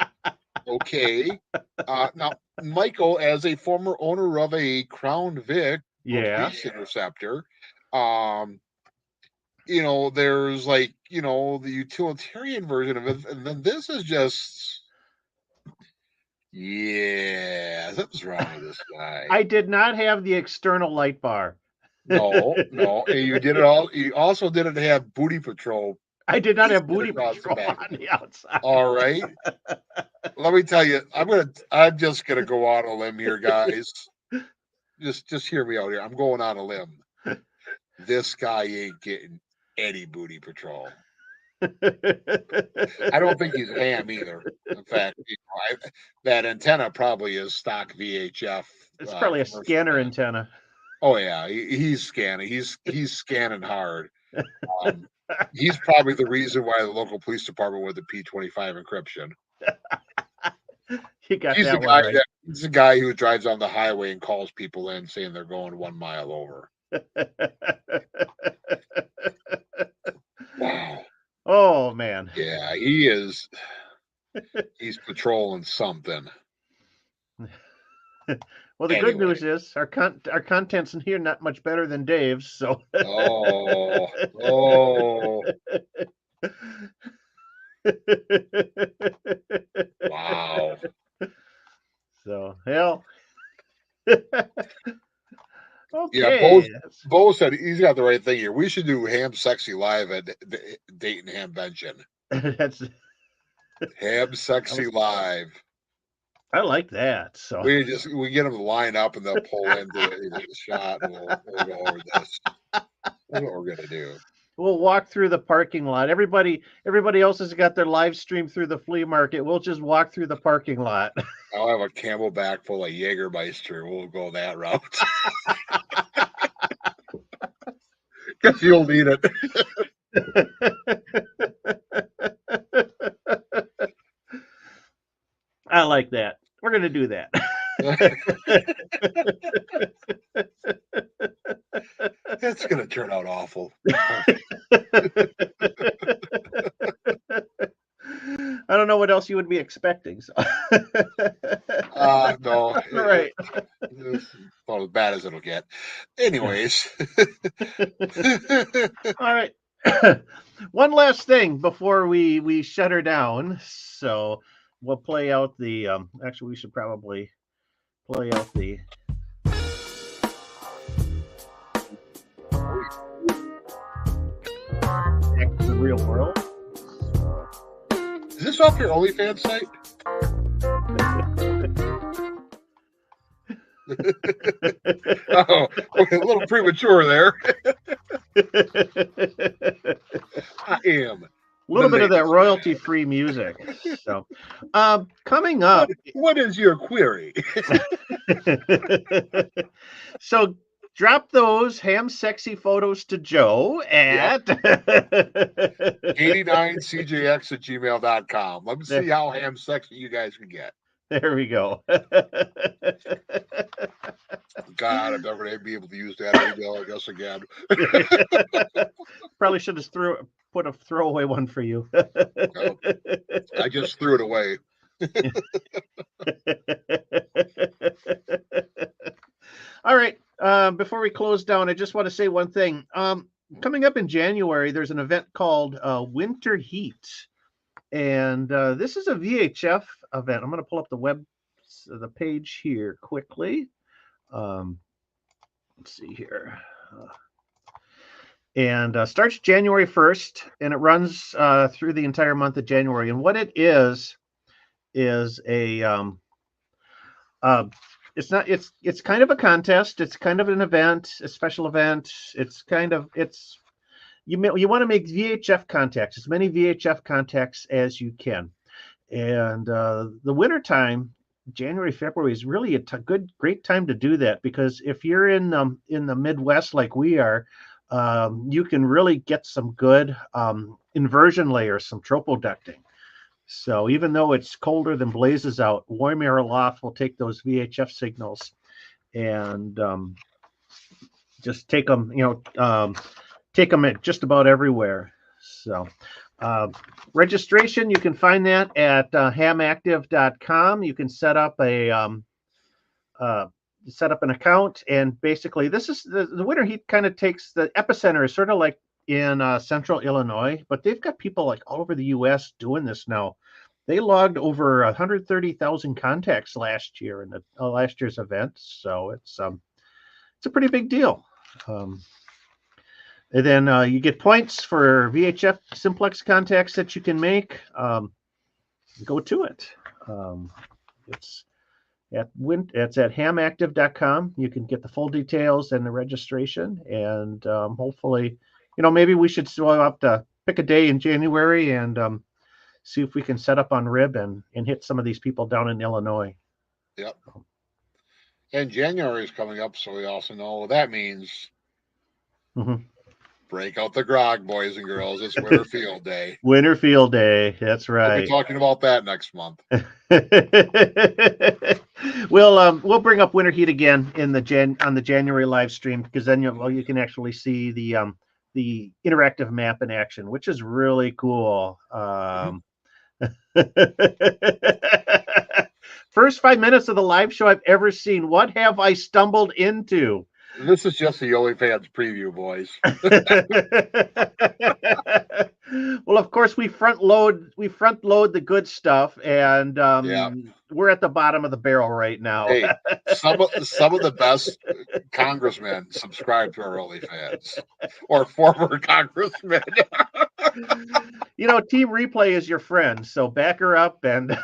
Okay. Now, Michael, as a former owner of a Crown Vic police interceptor, there's like, the utilitarian version of it, and then this is just, something's wrong with this guy. I did not have the external light bar. No, and you did it all. You also didn't have booty patrol. I did not have booty patrol on the outside. All right. Let me tell you, I'm just gonna go on a limb here, guys. Just hear me out here. I'm going on a limb. This guy ain't getting any booty patrol. I don't think he's ham either. In fact, that antenna probably is stock VHF. It's probably a scanner antenna. Oh yeah, he's scanning. He's scanning hard. He's probably the reason why the local police department went the P25 encryption. He got that one right. He's the guy who drives on the highway and calls people in saying they're going 1 mile over. Wow. Oh man. Yeah, he is. He's patrolling something. Well, the good news is our content's in here not much better than Dave's. So. Wow. So hell. Okay. Yeah, Bo said he's got the right thing here. We should do Ham Sexy Live at Dayton Hamvention. That's Ham Sexy Live. I like that. So we get them to line up and they'll pull into the shot and we'll go over this. That's what we're gonna do. We'll walk through the parking lot. Everybody else has got their live stream through the flea market. We'll just walk through the parking lot. I'll have a Camelback full of Jägermeister. We'll go that route. Guess you'll need it. I like that. We're going to do that. That's going to turn out awful. I don't know what else you would be expecting. So. No. Right. Well, as bad as it'll get. Anyways. All right. One last thing before we shut her down. So we'll play out the actually we should probably play out the back to the real world. Is this off your OnlyFans site? Oh, okay, a little premature there. I am. A little bit of that royalty-free music. So, coming up. What is your query? So, drop those ham sexy photos to Joe at 89cjx@gmail.com. Let me see how ham sexy you guys can get. There we go. God, I'm never going to be able to use that email, I guess, again. Probably should have put a throwaway one for you. No, I just threw it away. All right. Before we close down, I just want to say one thing. Coming up in January, there's an event called Winter Heat. And this is a VHF event. I'm going to pull up the page here quickly. Let's see here. And starts January 1st, and it runs through the entire month of January. And what it is a it's kind of a contest. It's kind of an event, a special event. You want to make VHF contacts, as many VHF contacts as you can. And the wintertime January, February is really a great time to do that, because if you're in the Midwest like we are, you can really get some good inversion layers, some tropoducting. So even though it's colder than blazes out, warm air aloft will take those VHF signals and just take them, take them at just about everywhere. So registration, you can find that at hamactive.com. You can set up an account, and basically this is the winter heat kind of takes the epicenter is sort of like in central Illinois, but they've got people like all over the US doing this now. They logged over 130,000 contacts last year in the last year's event, so it's a pretty big deal. And then you get points for VHF simplex contacts that you can make. Go to it. It's at hamactive.com. You can get the full details and the registration, and hopefully, maybe we should still have to pick a day in January and see if we can set up on Rib and hit some of these people down in Illinois. Yep. And January is coming up, so we also know what that means. Mm-hmm. Break out the grog, boys and girls. It's Winter Field Day. Winter Field Day. That's right. We'll be talking about that next month. We'll bring up winter heat again in on the January live stream, because then you can actually see the interactive map in action, which is really cool. First 5 minutes of the live show I've ever seen. What have I stumbled into? This is just the OnlyFans preview, boys. Well, of course, we front load the good stuff, and we're at the bottom of the barrel right now. Hey, some of the best congressmen subscribe to our OnlyFans, or former congressmen. Team Replay is your friend, so back her up and.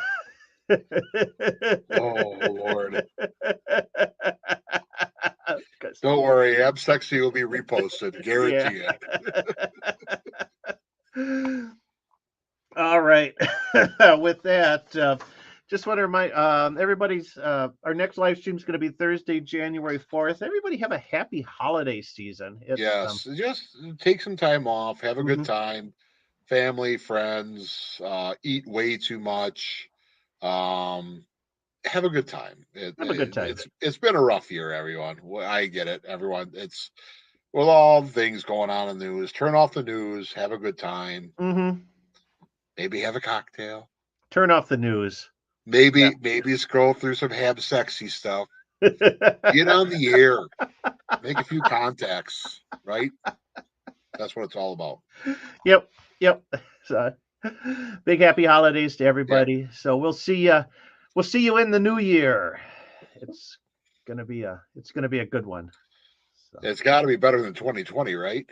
Oh Lord! Don't worry, I'm Sexy will be reposted, guarantee it. All right. With that, just want to remind everybody's our next live stream is going to be Thursday, January 4th. Everybody have a happy holiday season. Yes, just take some time off, have a good time, family, friends, eat way too much. Have a good time. Have a good time. It's been a rough year, everyone. I get it, everyone. It's with all the things going on in the news. Turn off the news. Have a good time. Mm-hmm. Maybe have a cocktail. Turn off the news. Maybe scroll through some Ham Sexy stuff. Get on the air. Make a few contacts. Right. That's what it's all about. Yep. So, big happy holidays to everybody. Yeah. So we'll see you in the new year. It's gonna be a good one. So. It's got to be better than 2020, right?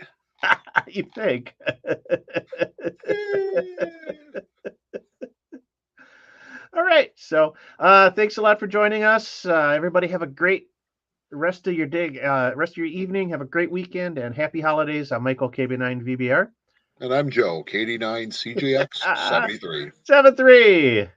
You think? All right. So thanks a lot for joining us. Everybody have a great rest of your day, rest of your evening. Have a great weekend and happy holidays. I'm Michael, KB9VBR. And I'm Joe, KD9CJX 73. 73.